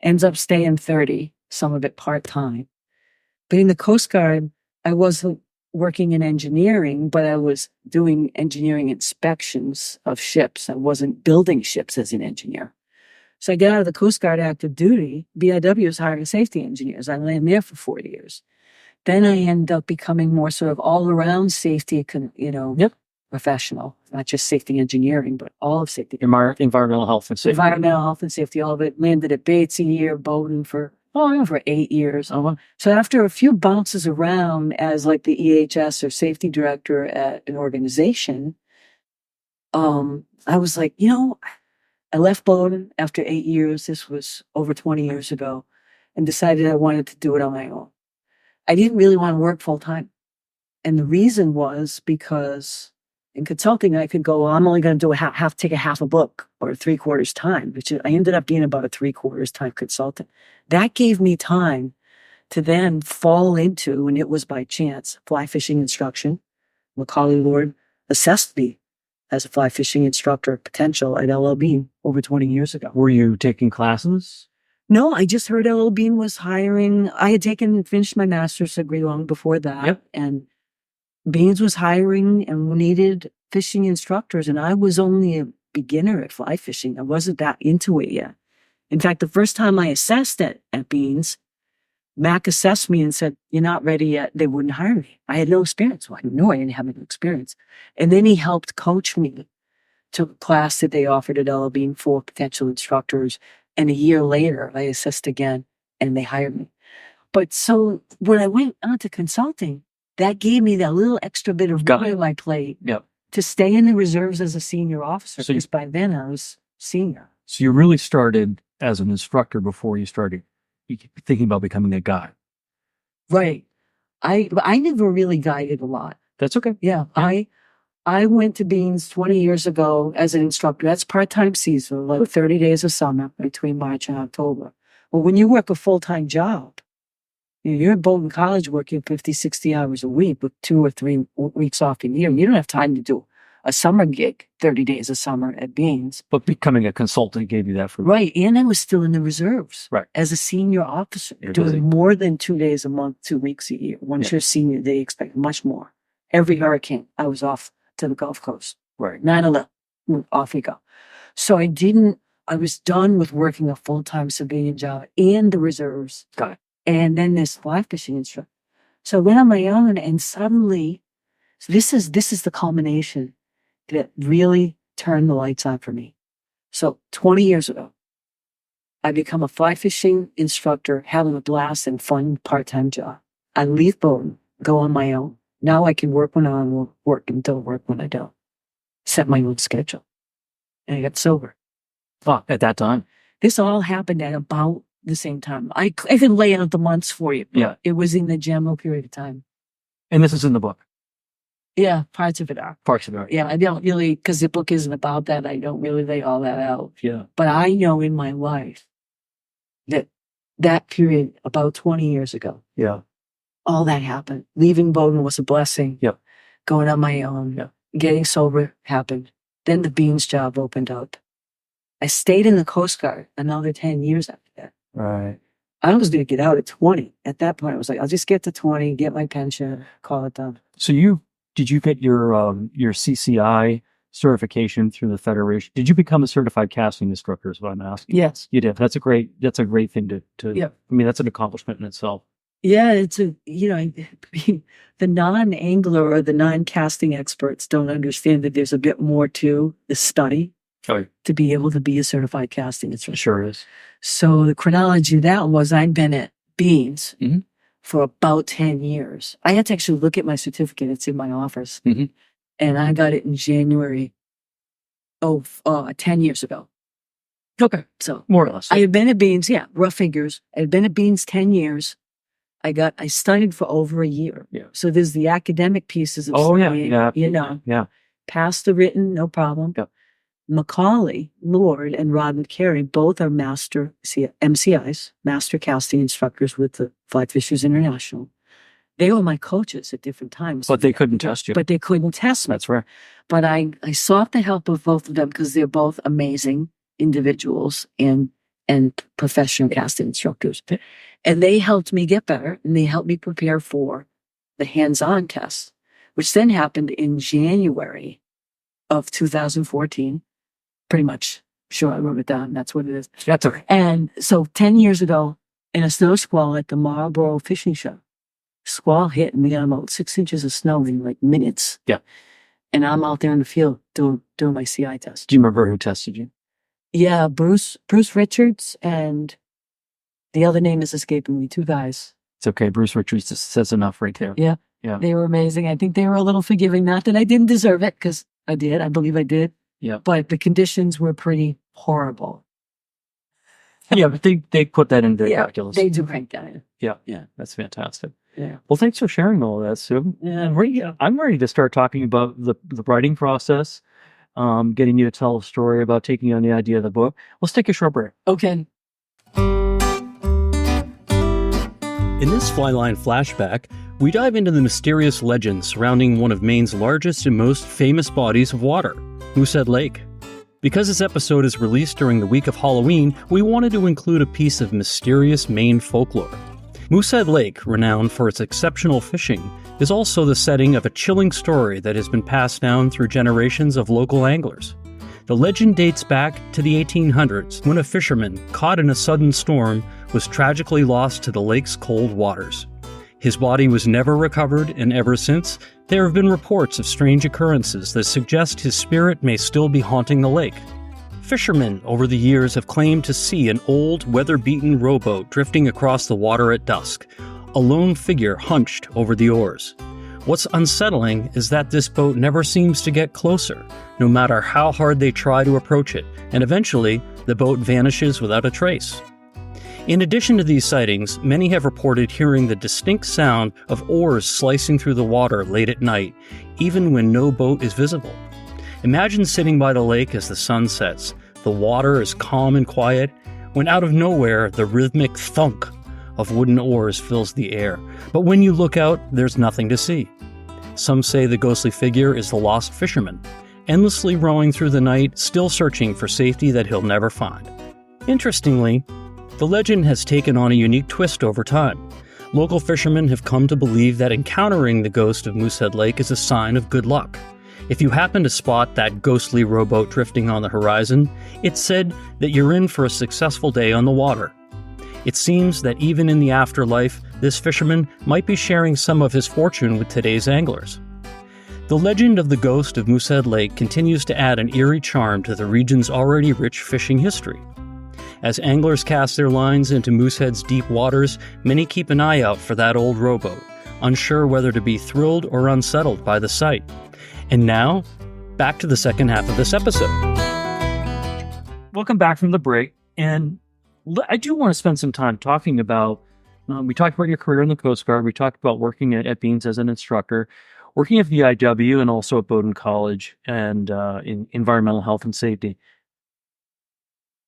ends up staying 30, some of it part-time. But in the Coast Guard, I wasn't working in engineering, but I was doing engineering inspections of ships. I wasn't building ships as an engineer. So I get out of the Coast Guard active duty. BIW is hiring safety engineers. I land there for 4 years. Then I end up becoming more sort of all-around safety, professional, not just safety engineering, but all of safety. Environmental health and safety. Environmental health and safety, all of it. Landed at Bates a year, Bowdoin for 8 years. Oh, So after a few bounces around as like the EHS or safety director at an organization, I was like, I left Bowdoin after 8 years. This was over 20 years ago, and decided I wanted to do it on my own. I didn't really want to work full time. And the reason was because in consulting, I could go, well, I'm only going to do take a half a book or 3/4 time, which I ended up being about a 3/4 time consultant. That gave me time to then fall into, and it was by chance, fly fishing instruction. Macaulay Lord assessed me as a fly fishing instructor potential at LL Bean over 20 years ago. Were you taking classes? No, I just heard LL Bean was hiring. I had finished my master's degree long before that. Yep. And Beans was hiring and needed fishing instructors. And I was only a beginner at fly fishing. I wasn't that into it yet. In fact, the first time I assessed at Beans, Mac assessed me and said, "You're not ready yet." They wouldn't hire me. I had no experience. Well, I knew I didn't have any experience. And then he helped coach me to a class that they offered at Ella Bean for potential instructors. And a year later, I assessed again and they hired me. But so when I went on to consulting, that gave me that little extra bit of room on my plate to stay in the reserves as a senior officer. Because by then I was senior. So you really started as an instructor before you started thinking about becoming a guide. Right. I never really guided a lot. That's okay. Yeah. I went to Beans 20 years ago as an instructor. That's part-time season, like 30 days of summer between March and October. Well, when you work a full-time job, you're at Bolton College working 50, 60 hours a week with 2 or 3 weeks off a year. You don't have time to do a summer gig, 30 days of summer at Beans. But becoming a consultant gave you that freedom. Right. And I was still in the reserves. Right. As a senior officer, You're doing busy. more than 2 days a month, 2 weeks a year. Once you're a senior, they expect much more. Every hurricane, I was off to the Gulf Coast. Right. 9/11, off we go. So I was done with working a full-time civilian job and the reserves. Got it. And then this fly fishing instructor. So I went on my own and suddenly, so this is the culmination that really turned the lights on for me. So 20 years ago, I become a fly fishing instructor, having a blast and fun part-time job. I leave Bolton, go on my own. Now I can work when I want to work and don't work when I don't. Set my own schedule. And I got sober. Oh, at that time? This all happened at about the same time. I can lay out the months for you. Yeah. It was in the general period of time. And this is in the book? Yeah, parts of it are. Parts of it are. Yeah, I don't really, because the book isn't about that, I don't really lay all that out. Yeah. But I know in my life that period, about 20 years ago, Yeah. all that happened. Leaving Bowdoin was a blessing. Yep. Going on my own. Yep. Getting sober happened. Then the Beans job opened up. I stayed in the Coast Guard another 10 years after that. Right. I was going to get out at 20. At that point, I was like, I'll just get to 20, get my pension, call it done. So did you get your CCI certification through the Federation? Did you become a certified casting instructor is what I'm asking? Yes. You did. That's a great thing to Yeah. I mean, that's an accomplishment in itself. Yeah, it's the non-angler or the non-casting experts don't understand that there's a bit more to the study to be able to be a certified casting instructor. It sure is. So the chronology of that was I'd been at Beans for about 10 years. I had to actually look at my certificate. It's in my office. Mm-hmm. And I got it in January of 10 years ago. Okay. So more or less. I had been at Beans, rough figures. I had been at Beans 10 years. I studied for over a year. Yeah. So there's the academic pieces of studying, Yeah. Passed the written, no problem. Yeah. Macaulay, Lord, and Rod McCary both are master MCIs, master casting instructors with the Fly Fishers International. They were my coaches at different times. But they couldn't test you. But they couldn't test me. That's right. But I sought the help of both of them because they're both amazing individuals and professional casting instructors. And they helped me get better, and they helped me prepare for the hands-on tests, which then happened in January of 2014. Pretty much sure I wrote it down. That's what it is. That's okay. And so 10 years ago, in a snow squall at the Marlboro Fishing Show, squall hit and we got about 6 inches of snow in like minutes. Yeah. And I'm out there in the field doing my CI test. Do you remember who tested you? Yeah, Bruce Richards, and the other name is escaping me. 2 guys. It's okay. Bruce Richards just says enough right there. Yeah. Yeah. They were amazing. I think they were a little forgiving. Not that I didn't deserve it, because I did. I believe I did. Yeah. But the conditions were pretty horrible. Yeah, but they put that into their calculus. They do rank that in. Yeah. Yeah. That's fantastic. Yeah. Well, thanks for sharing all that, Sue. Yeah. I'm ready to start talking about the writing process, getting you to tell a story about taking on the idea of the book. Let's take a short break. Okay. In this Flyline flashback, we dive into the mysterious legends surrounding one of Maine's largest and most famous bodies of water, Moosehead Lake. Because this episode is released during the week of Halloween, we wanted to include a piece of mysterious Maine folklore. Moosehead Lake, renowned for its exceptional fishing, is also the setting of a chilling story that has been passed down through generations of local anglers. The legend dates back to the 1800s, when a fisherman, caught in a sudden storm, was tragically lost to the lake's cold waters. His body was never recovered, and ever since, there have been reports of strange occurrences that suggest his spirit may still be haunting the lake. Fishermen over the years have claimed to see an old, weather-beaten rowboat drifting across the water at dusk, a lone figure hunched over the oars. What's unsettling is that this boat never seems to get closer, no matter how hard they try to approach it, and eventually, the boat vanishes without a trace. In addition to these sightings, many have reported hearing the distinct sound of oars slicing through the water late at night, even when no boat is visible. Imagine sitting by the lake as the sun sets. The water is calm and quiet, when out of nowhere, the rhythmic thunk of wooden oars fills the air. But when you look out, there's nothing to see. Some say the ghostly figure is the lost fisherman, endlessly rowing through the night, still searching for safety that he'll never find. Interestingly, the legend has taken on a unique twist over time. Local fishermen have come to believe that encountering the ghost of Moosehead Lake is a sign of good luck. If you happen to spot that ghostly rowboat drifting on the horizon, it's said that you're in for a successful day on the water. It seems that even in the afterlife, this fisherman might be sharing some of his fortune with today's anglers. The legend of the ghost of Moosehead Lake continues to add an eerie charm to the region's already rich fishing history. As anglers cast their lines into Moosehead's deep waters, many keep an eye out for that old rowboat, unsure whether to be thrilled or unsettled by the sight. And now, back to the second half of this episode. Welcome back from the break, and I do want to spend some time talking about, we talked about your career in the Coast Guard, we talked about working at Beans as an instructor, working at the IW and also at Bowdoin College and in environmental health and safety.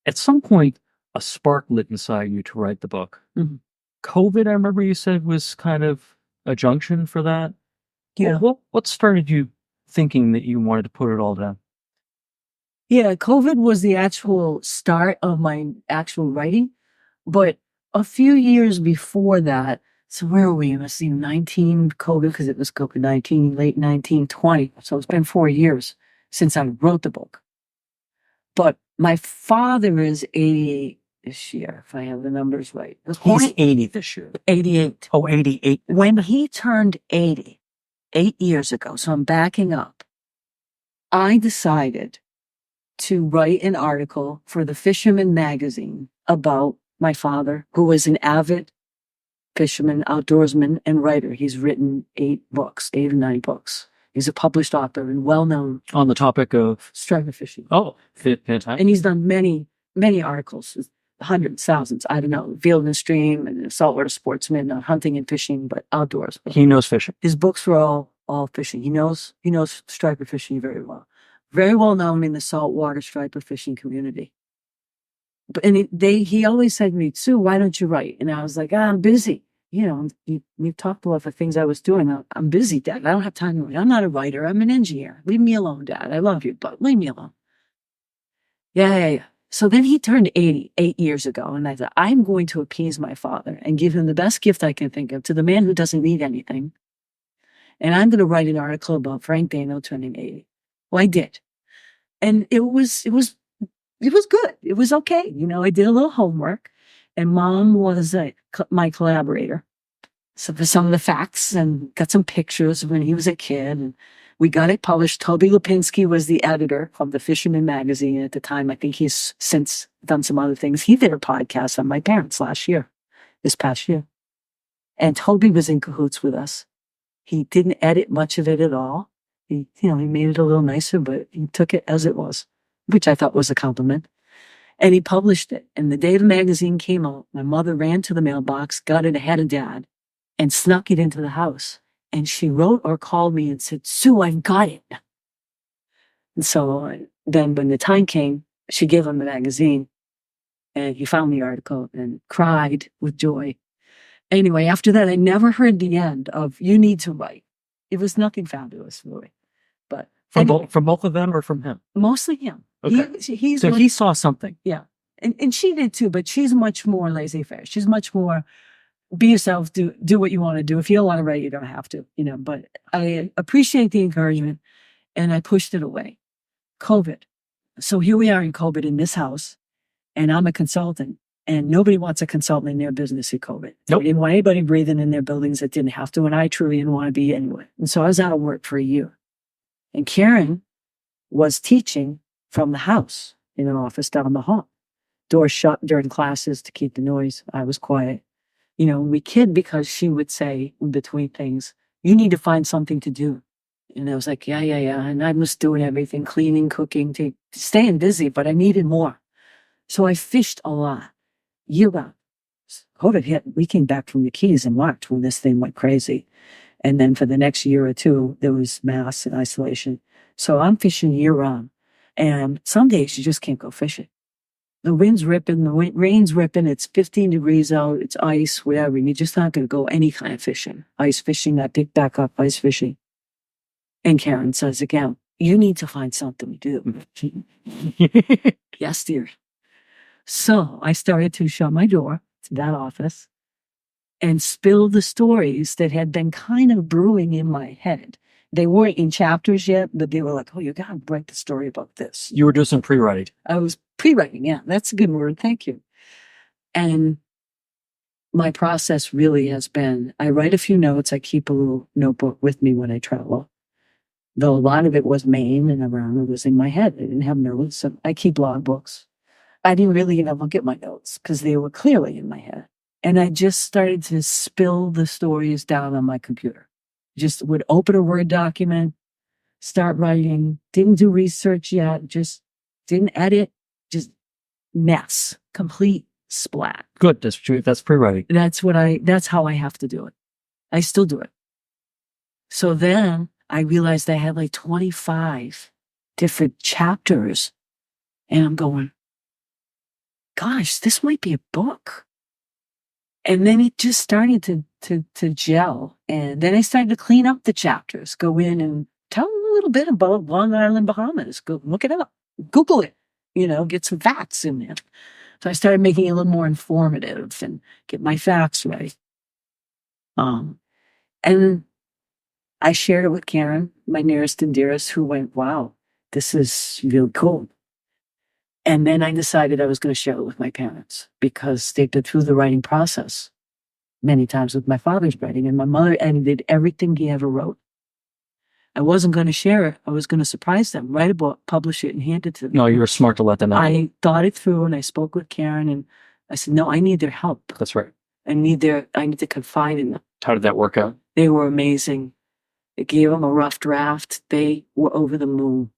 At some point, a spark lit inside you to write the book. Mm-hmm. COVID, I remember you said, was kind of a junction for that. Yeah. What started you thinking that you wanted to put it all down? Yeah, COVID was the actual start of my actual writing. But a few years before that, so where are we? Must be 19 COVID, because it was COVID-19, late 1920. So it's been 4 years since I wrote the book. But my father is 88 this year, if I have the numbers right. He's 80 this year. 88. Oh, 88. When he turned 80, 8 years ago, so I'm backing up, I decided to write an article for the Fisherman magazine about my father, who was an avid fisherman, outdoorsman, and writer. He's written 8 or 9 books. He's a published author and well-known. On the topic of striper fishing. Oh, fantastic. And he's done many, many articles, hundreds, thousands, I don't know, Field and Stream and Saltwater Sportsman, not hunting and fishing, but outdoors. He knows fishing. His books were all fishing. He knows striper fishing very well. Very well known in the saltwater striper fishing community. And he always said to me, Sue, why don't you write? And I was like, I'm busy. You know, you've talked about the things I was doing. I'm busy, Dad. I don't have time to write. I'm not a writer. I'm an engineer. Leave me alone, Dad. I love you, but leave me alone. Yeah. So then he turned 80 8 years ago. And I thought, I'm going to appease my father and give him the best gift I can think of to the man who doesn't need anything. And I'm going to write an article about Frank Daignault turning 80. Well, I did. And it was good. It was okay. You know, I did a little homework. And Mom was my collaborator. So for some of the facts and got some pictures of when he was a kid. And we got it published. Toby Lipinski was the editor of the Fisherman magazine at the time. I think he's since done some other things. He did a podcast on my parents this past year. And Toby was in cahoots with us. He didn't edit much of it at all. He made it a little nicer, but he took it as it was, which I thought was a compliment. And he published it. And the day the magazine came out, my mother ran to the mailbox, got it ahead of Dad, and snuck it into the house. And she wrote or called me and said, Sue, I've got it. And so then when the time came, she gave him the magazine. And he found the article and cried with joy. Anyway, after that, I never heard the end of, you need to write. It was nothing fabulous, really. But from both of them or from him? Mostly him. Okay. He saw something. Yeah. And she did too, but she's much more laissez-faire. She's much more, be yourself, do what you want to do. If you don't want to write, you don't have to, but I appreciate the encouragement and I pushed it away. COVID. So here we are in COVID in this house, and I'm a consultant. And nobody wants a consultant in their business at COVID. Nope. They didn't want anybody breathing in their buildings that didn't have to, and I truly didn't want to be anyway. And so I was out of work for a year. And Karen was teaching from the house in an office down the hall. Doors shut during classes to keep the noise. I was quiet. You know, we kid because she would say in between things, you need to find something to do. And I was like, yeah. And I was doing everything, cleaning, cooking, staying busy, but I needed more. So I fished a lot. Year-round. COVID hit. We came back from the Keys in March when this thing went crazy. And then for the next year or two, there was mass and isolation. So I'm fishing year-round. And some days you just can't go fishing. The wind's ripping, the rain's ripping, it's 15 degrees out, it's ice, whatever. And you're just not going to go any kind of fishing. Ice fishing, I picked back up ice fishing. And Karen says again, you need to find something to do. Yes, dear. So I started to shut my door to that office and spill the stories that had been kind of brewing in my head. They weren't in chapters yet, but they were like, oh, you got to write the story about this. You were doing some pre-writing. I was pre-writing. Yeah, that's a good word. Thank you. And my process really has been, I write a few notes. I keep a little notebook with me when I travel. Though a lot of it was Maine and around, it was in my head. I didn't have notes. So I keep log books. I didn't really even look at my notes because they were clearly in my head. And I just started to spill the stories down on my computer. Just would open a Word document, start writing, didn't do research yet, just didn't edit, just mess, complete splat. Good. That's pre-writing. That's how I have to do it. I still do it. So then I realized I had like 25 different chapters and I'm going, gosh, this might be a book. And then it just started to gel. And then I started to clean up the chapters, go in and tell them a little bit about Long Island, Bahamas. Go look it up, Google it, get some facts in there. So I started making it a little more informative and get my facts right. And I shared it with Karen, my nearest and dearest, who went, wow, this is really cool. And then I decided I was going to share it with my parents because they've been through the writing process many times with my father's writing, and my mother edited everything he ever wrote. I wasn't going to share it. I was going to surprise them, write a book, publish it, and hand it to them. No, you were smart to let them know. I thought it through, and I spoke with Karen, and I said, no, I need their help. That's right. I need to confide in them. How did that work out? They were amazing. It gave them a rough draft. They were over the moon.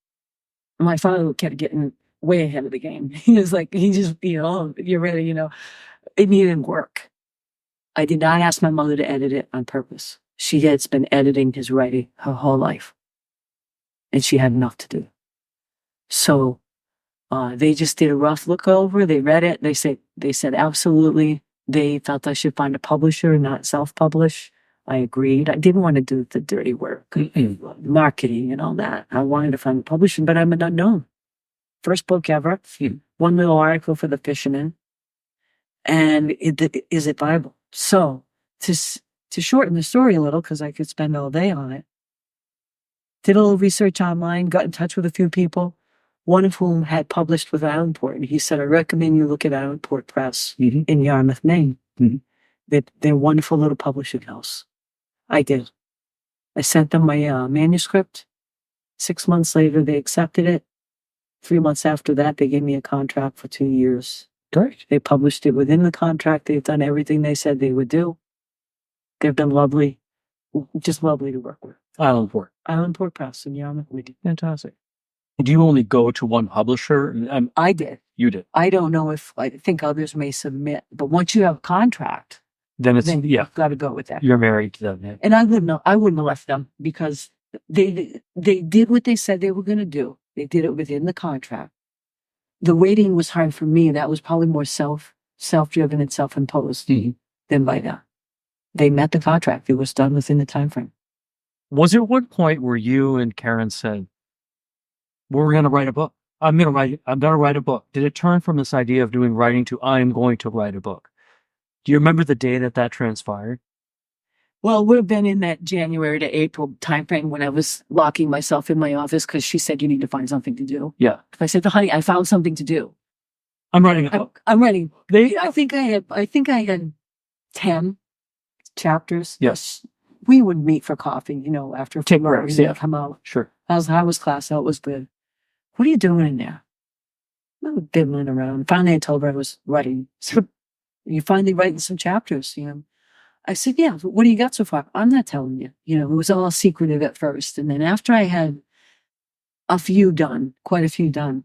My father kept getting way ahead of the game. He was like, you're ready, It needed work. I did not ask my mother to edit it on purpose. She had been editing his writing her whole life. And she had enough to do. So they just did a rough look over. They read it. They said absolutely. They felt I should find a publisher, not self-publish. I agreed. I didn't want to do the dirty work, marketing and all that. I wanted to find a publisher, but I'm an unknown. First book ever, one little article for the Fisherman. And is it viable? So to shorten the story a little, because I could spend all day on it, did a little research online, got in touch with a few people, one of whom had published with Islandport. And he said, I recommend you look at Islandport Press in Yarmouth, Maine. They're a wonderful little publishing house. I did. I sent them my manuscript. 6 months later, they accepted it. 3 months after that, they gave me a contract for 2 years. Great. They published it within the contract. They've done everything they said they would do. They've been lovely, just lovely to work with. Islandport Press in Yarmouth. We did. Fantastic. Do you only go to one publisher? I did. You did. I don't know if I think others may submit, but once you have a contract, then you've got to go with that. You're married to them. Yeah. And I wouldn't have left them because they did what they said they were going to do. They did it within the contract. The waiting was hard for me. That was probably more self-driven and self-imposed than by them. They met the contract. It was done within the time frame. Was there one point where you and Karen said, we're going to write a book? I'm going to write a book. Did it turn from this idea of doing writing to I'm going to write a book? Do you remember the day that transpired? Well, it would have been in that January to April timeframe when I was locking myself in my office because she said, you need to find something to do. Yeah. I said, honey, I found something to do. I'm writing a book. I'm writing. I think I had 10 chapters. Yes. We would meet for coffee, after Take work, breaks, yeah. come out. Sure. How was class? How it was good. What are you doing in there? I was bibbling around. Finally, I told her I was writing. So, you finally writing some chapters, I said, yeah, what do you got so far? I'm not telling you. It was all secretive at first. And then after I had quite a few done,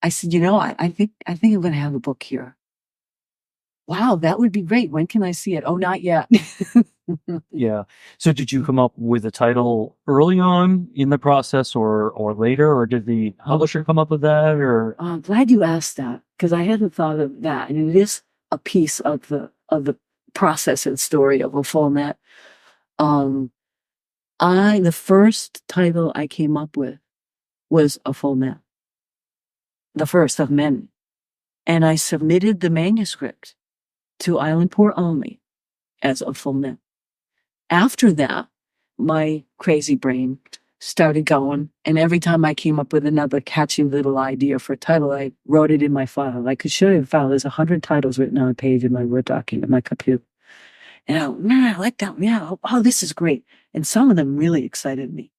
I said, I think I'm going to have a book here. Wow, that would be great. When can I see it? Oh, not yet. Yeah. So did you come up with a title early on in the process or later, or did the publisher come up with that, or? I'm glad you asked that, because I hadn't thought of that. And it is a piece of the process and story of a full net. The first title I came up with was a full net. The first of many. And I submitted the manuscript to Islandport only as a full net. After that, my crazy brain started going, and every time I came up with another catchy little idea for a title, I wrote it in my file. I could show you the file. There's 100 titles written on a page in my Word document, my computer. And I like that. Yeah. Oh, this is great. And some of them really excited me.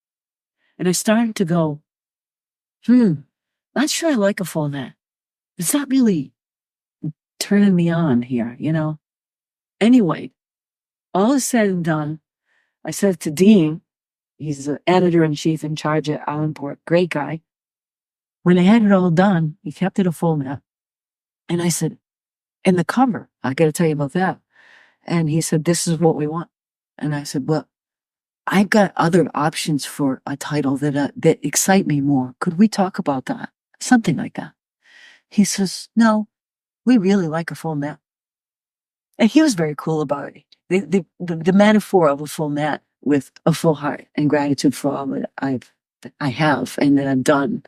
And I started to go, not sure I like a full net. It's not really turning me on here, Anyway, all is said and done. I said to Dean, he's the editor-in-chief in charge at Islandport, great guy. When I had it all done, he kept it a full net. And I said, and the cover, I got to tell you about that. And he said, this is what we want. And I said, well, I've got other options for a title that excite me more. Could we talk about that? Something like that. He says, no, we really like a full net. And he was very cool about it. The metaphor of a full net with a full heart and gratitude for all that I have and that I've done,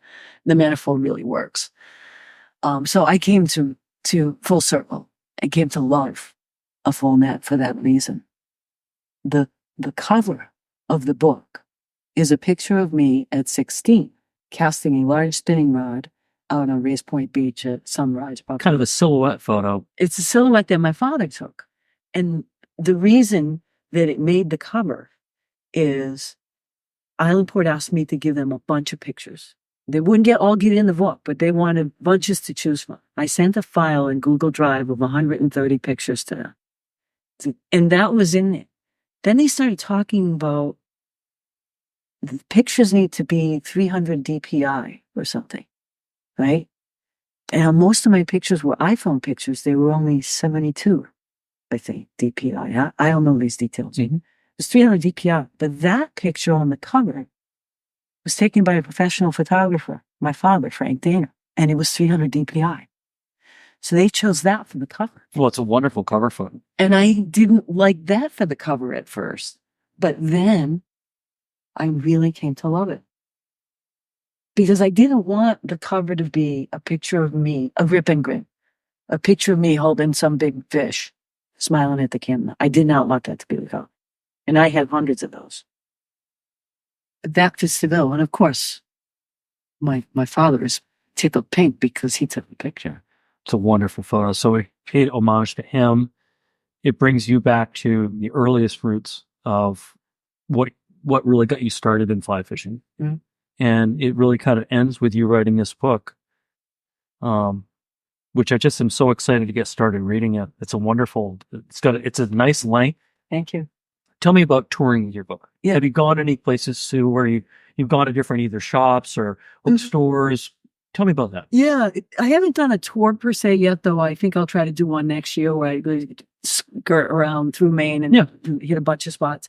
the metaphor really works. So I came to full circle. I came to love a full net for that reason. The cover of the book is a picture of me at 16, casting a large spinning rod out on Race Point Beach at sunrise. Kind of a silhouette photo. It's a silhouette that my father took. And the reason that it made the cover is Islandport asked me to give them a bunch of pictures. They wouldn't all get in the book, but they wanted bunches to choose from. I sent a file in Google Drive of 130 pictures to them. And that was in it. Then they started talking about the pictures need to be 300 DPI or something, right? And most of my pictures were iPhone pictures. They were only 72, I think, DPI. I don't know these details. Mm-hmm. It's 300 DPI. But that picture on the cover was taken by a professional photographer, my father, Frank Daignault, and it was 300 DPI. So they chose that for the cover. Well, it's a wonderful cover photo. And I didn't like that for the cover at first. But then I really came to love it. Because I didn't want the cover to be a picture of me, a grip and grin, a picture of me holding some big fish, smiling at the camera. I did not want that to be the cover. And I had hundreds of those. Back to Seville. And of course, my father is tickled pink because he took the picture. It's a wonderful photo. So we paid homage to him. It brings you back to the earliest roots of what really got you started in fly fishing. Mm-hmm. And it really kind of ends with you writing this book, which I just am so excited to get started reading it. It's a nice length. Thank you. Tell me about touring your book. Yeah. Have you gone any places, Sue, where you've gone to different either shops or bookstores? Tell me about that. Yeah, I haven't done a tour per se yet, though. I think I'll try to do one next year where I skirt around through Maine and hit a bunch of spots.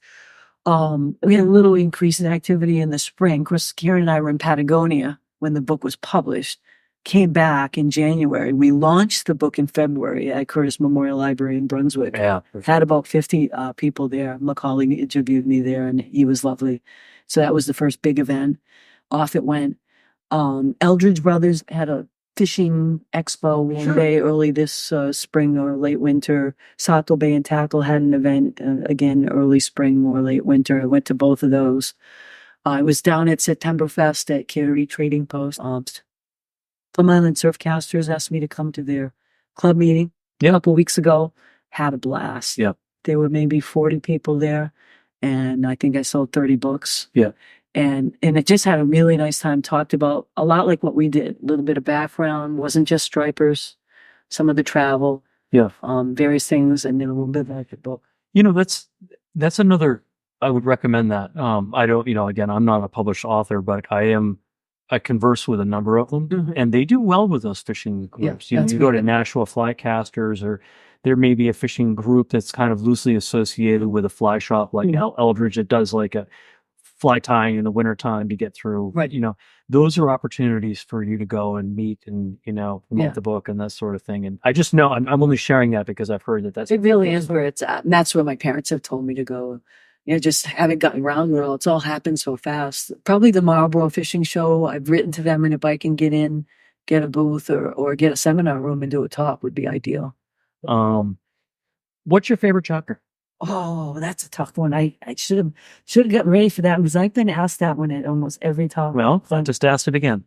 We had a little increase in activity in the spring. Of course, Karen and I were in Patagonia when the book was published, came back in January. We launched the book in February at Curtis Memorial Library in Brunswick. Yeah. Had about 50 people there. Macaulay interviewed me there, and he was lovely. So that was the first big event. Off it went. Eldridge Brothers had a fishing expo one day early this spring or late winter. Saco Bay and Tackle had an event again early spring or late winter. I went to both of those. I was down at Septemberfest at Kittery Trading Post. Plum Island Surfcasters asked me to come to their club meeting a couple weeks ago. Had a blast. Yeah. There were maybe 40 people there, and I think I sold 30 books. Yeah. And it just had a really nice time. Talked about a lot like what we did. A little bit of background. Wasn't just stripers. Some of the travel. Yeah. Various things, and then a little bit about the book. That's another. I would recommend that. I don't. Again, I'm not a published author, but I converse with a number of them, and they do well with those fishing groups. Yeah, You go to Nashua Fly Casters, or there may be a fishing group that's kind of loosely associated with a fly shop like Eldridge that does like a fly tying in the wintertime to get through. Right. Those are opportunities for you to go and meet and, promote the book and that sort of thing. And I just know I'm only sharing that because I've heard that's. It really is where it's at. And that's where my parents have told me to go. Just haven't gotten around to it all. It's all happened so fast. Probably the Marlboro Fishing Show. I've written to them, and if I can get in, get a booth or get a seminar room and do a talk would be ideal. What's your favorite chapter? Oh, that's a tough one. I should have gotten ready for that because I've been asked that one at almost every talk. Well, I just asked it again.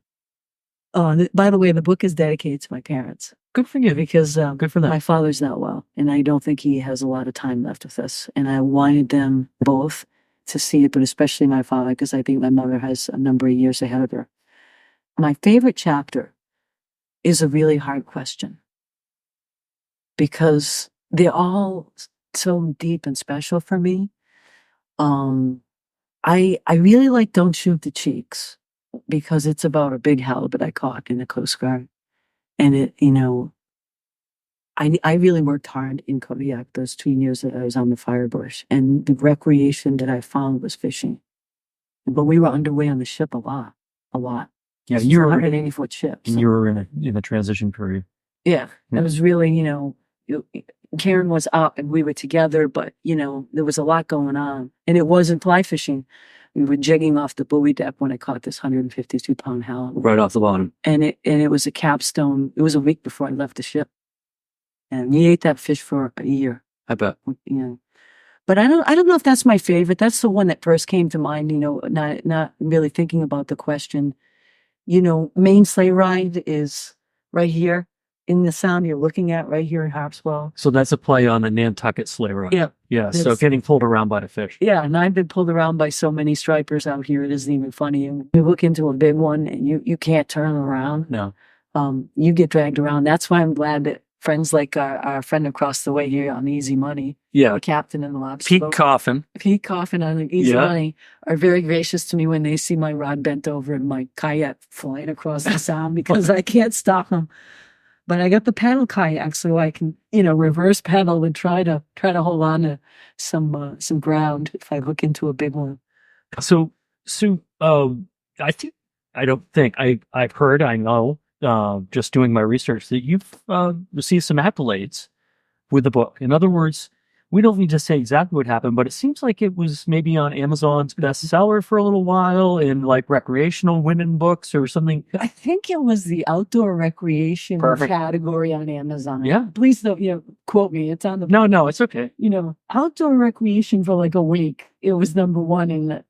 By the way, the book is dedicated to my parents. Good for you. Because good for them. My father's not well, and I don't think he has a lot of time left with us. And I wanted them both to see it, but especially my father, because I think my mother has a number of years ahead of her. My favorite chapter is a really hard question because they're all so deep and special for me. I really like Don't Shoot the Cheeks because it's about a big halibut I caught in the Coast Guard. And it, I really worked hard in Kodiak those 2 years that I was on the Firebush, and the recreation that I found was fishing. But we were underway on the ship a lot. Yeah, you were 180-foot ship. And you were in the transition period. Yeah, it was really, Karen was up and we were together, but there was a lot going on, and it wasn't fly fishing. We were jigging off the buoy deck when I caught this 152-pound halibut. Right off the bottom. And it was a capstone. It was a week before I left the ship. And we ate that fish for a year. I bet. But I don't know if that's my favorite. That's the one that first came to mind, not really thinking about the question. Main Sleigh Ride is right here in the sound you're looking at right here in Harpswell. So that's a play on the Nantucket sleigh ride. Yeah. Yeah. So getting pulled around by the fish. Yeah. And I've been pulled around by so many stripers out here. It isn't even funny. And you look into a big one and you can't turn around. No. You get dragged around. That's why I'm glad that friends like our friend across the way here on Easy Money. Yeah. The captain in the lobster Pete boat. Coffin on Easy Money are very gracious to me when they see my rod bent over and my kayak flying across the sound because I can't stop them. But I got the paddle kayak so I can, reverse pedal and try to hold on to some ground if I look into a big one. So, Sue, I've heard, I know, just doing my research that you've received some accolades with the book. In other words, we don't need to say exactly what happened, but it seems like it was maybe on Amazon's bestseller for a little while in like recreational women books or something. I think it was the outdoor recreation category on Amazon. Yeah. Please don't, quote me. It's on the... No, it's okay. Outdoor recreation for like a week. It was number one in the...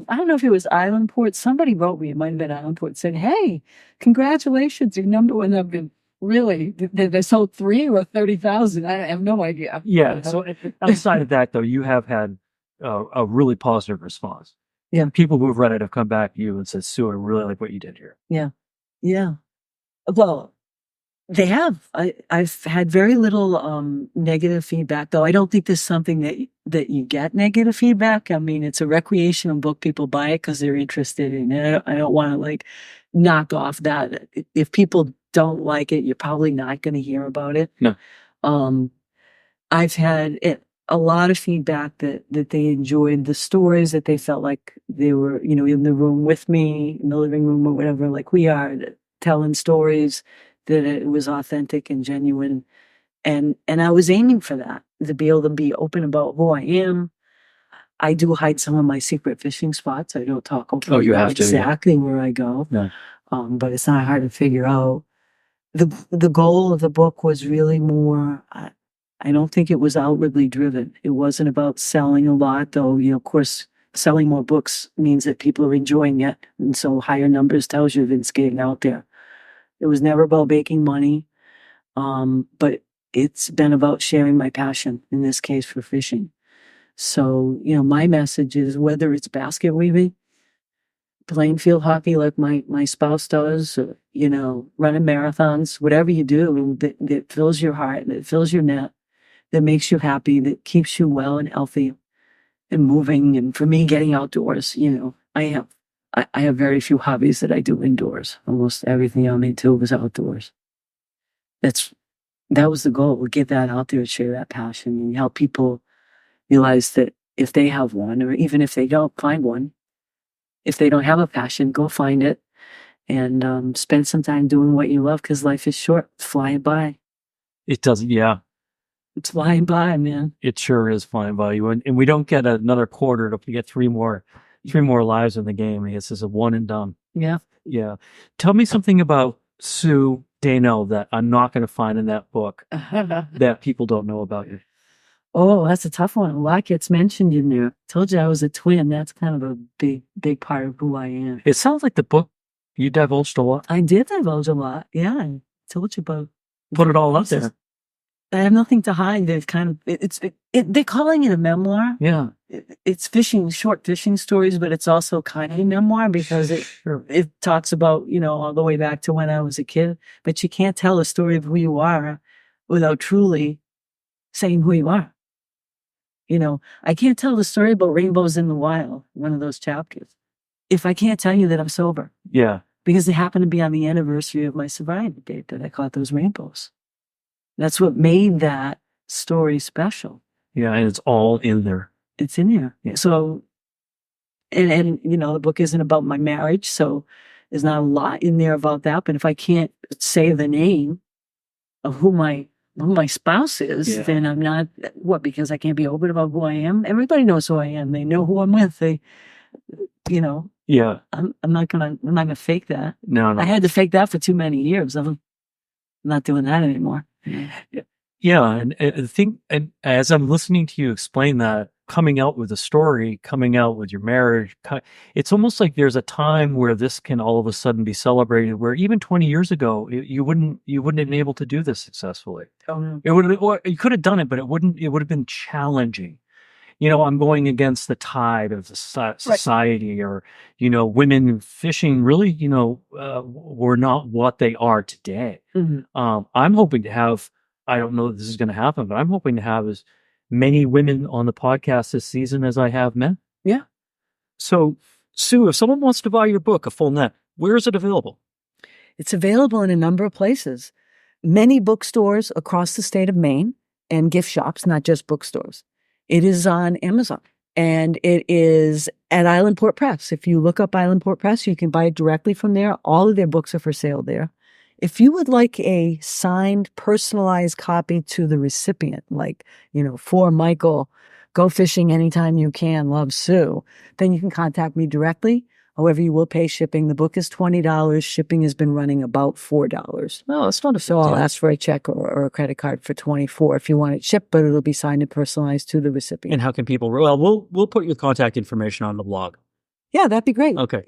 I don't know if it was Islandport. Somebody wrote me. It might have been Islandport. Said, "Hey, congratulations. You're number one." I've been... Really? They sold 3 or 30,000? I have no idea. Yeah. So outside of that, though, you have had a really positive response. Yeah. People who have read it have come back to you and said, "Sue, I really like what you did here." Yeah. Yeah. Well, they have. I've had very little negative feedback, though. I don't think there's something that you get negative feedback. I mean, it's a recreational book. People buy it because they're interested in it. I don't want to knock off that. If people don't like it, you're probably not going to hear about it. No. I've had a lot of feedback that they enjoyed the stories, that they felt like they were, in the room with me, in the living room or whatever, like we are, telling stories, that it was authentic and genuine. And I was aiming for that, to be able to be open about who I am. I do hide some of my secret fishing spots. I don't talk about exactly where I go. No. But it's not hard to figure out. The goal of the book was really more, I don't think it was outwardly driven. It wasn't about selling a lot, though, of course, selling more books means that people are enjoying it. And so higher numbers tells you that it's getting out there. It was never about making money. But it's been about sharing my passion, in this case for fishing. So, my message is, whether it's basket weaving, playing field hockey like my spouse does, or, running marathons, whatever you do that fills your heart, that fills your net, that makes you happy, that keeps you well and healthy and moving. And for me, getting outdoors, I have very few hobbies that I do indoors. Almost everything I'm into is outdoors. That was the goal. We get that out there and share that passion and help people realize that if they have one, or even if they don't find one, if they don't have a passion, go find it and spend some time doing what you love, because life is short. It's flying by. It doesn't, yeah. It's flying by, man. It sure is flying by you. And we don't get another quarter to get three more lives in the game. I guess it's a one and done. Yeah. Yeah. Tell me something about Sue Daignault that I'm not going to find in that book that people don't know about you. Oh, that's a tough one. A lot gets mentioned in there. Told you I was a twin. That's kind of a big part of who I am. It sounds like the book, you divulged a lot. I did divulge a lot. Yeah. I told you about. Put it all out there. I have nothing to hide. They're kind of, they're calling it a memoir. Yeah. It's short fishing stories, but it's also kind of a memoir, because it talks about, all the way back to when I was a kid. But you can't tell a story of who you are without truly saying who you are. I can't tell the story about rainbows in the wild, one of those chapters, if I can't tell you that I'm sober. Yeah. Because it happened to be on the anniversary of my sobriety date that I caught those rainbows. That's what made that story special. Yeah, and it's all in there. It's in there. Yeah. So, and the book isn't about my marriage, so there's not a lot in there about that. But if I can't say the name of who my spouse is, then I'm not, because I can't be open about who I am? Everybody knows who I am. They know who I'm with. Yeah. I'm not gonna fake that. No. I had to fake that for too many years. I'm not doing that anymore. Yeah. And I think, and as I'm listening to you explain that, coming out with a story, coming out with your marriage, it's almost like there's a time where this can all of a sudden be celebrated, where even 20 years ago, you wouldn't have been able to do this successfully. Oh, no. It would, or you could have done it, but it would have been challenging. I'm going against the tide of the society, or, women fishing really, were not what they are today. Mm-hmm. I'm hoping to have, I don't know if this is going to happen, but I'm hoping to have as many women on the podcast this season as I have men. Yeah. So, Sue, if someone wants to buy your book, A Full Net, where is it available? It's available in a number of places. Many bookstores across the state of Maine, and gift shops, not just bookstores. It is on Amazon, and it is at Islandport Press. If you look up Islandport Press, you can buy it directly from there. All of their books are for sale there. If you would like a signed, personalized copy to the recipient, like, for Michael, go fishing anytime you can, love, Sue, then you can contact me directly. However, you will pay shipping. The book is $20. Shipping has been running about $4. No, that's not a So I'll ask for a check or a credit card for $24 if you want it shipped, but it'll be signed and personalized to the recipient. And how can people? Well, we'll put your contact information on the blog. Yeah, that'd be great. Okay.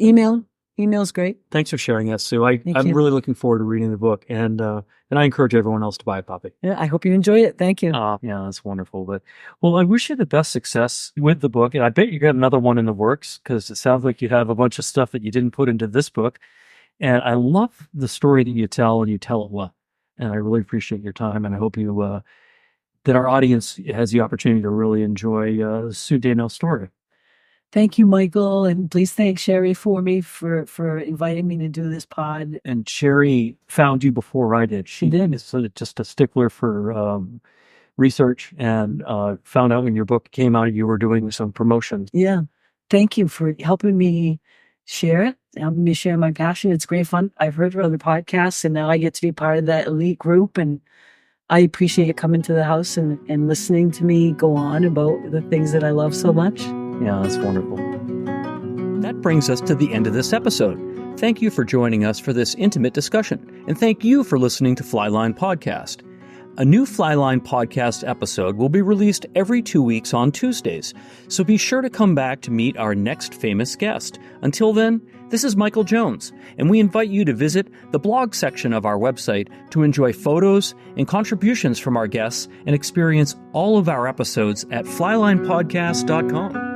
Email's great. Thanks for sharing that, Sue. I'm you. really looking forward to reading the book, and I encourage everyone else to buy a copy. Yeah, I hope you enjoy it. Thank you. Yeah, that's wonderful. But, well, I wish you the best success with the book, and I bet you got another one in the works, because it sounds like you have a bunch of stuff that you didn't put into this book. And I love the story that you tell, and you tell it well. And I really appreciate your time, and I hope you that our audience has the opportunity to really enjoy Sue Daignault's story. Thank you, Michael, and please thank Sherry for inviting me to do this pod. And Sherry found you before I did. She did. Is just a stickler for research, and found out when your book came out, you were doing some promotion. Yeah. Thank you for helping me share it, helping me share my passion. It's great fun. I've heard your other podcasts, and now I get to be part of that elite group, and I appreciate you coming to the house and listening to me go on about the things that I love so much. Yeah, that's wonderful. That brings us to the end of this episode. Thank you for joining us for this intimate discussion, and thank you for listening to Flyline Podcast. A new Flyline podcast episode will be released every 2 weeks on Tuesdays, so be sure to come back to meet our next famous guest. Until then, this is Michael Jones, and we invite you to visit the blog section of our website to enjoy photos and contributions from our guests and experience all of our episodes at flylinepodcast.com.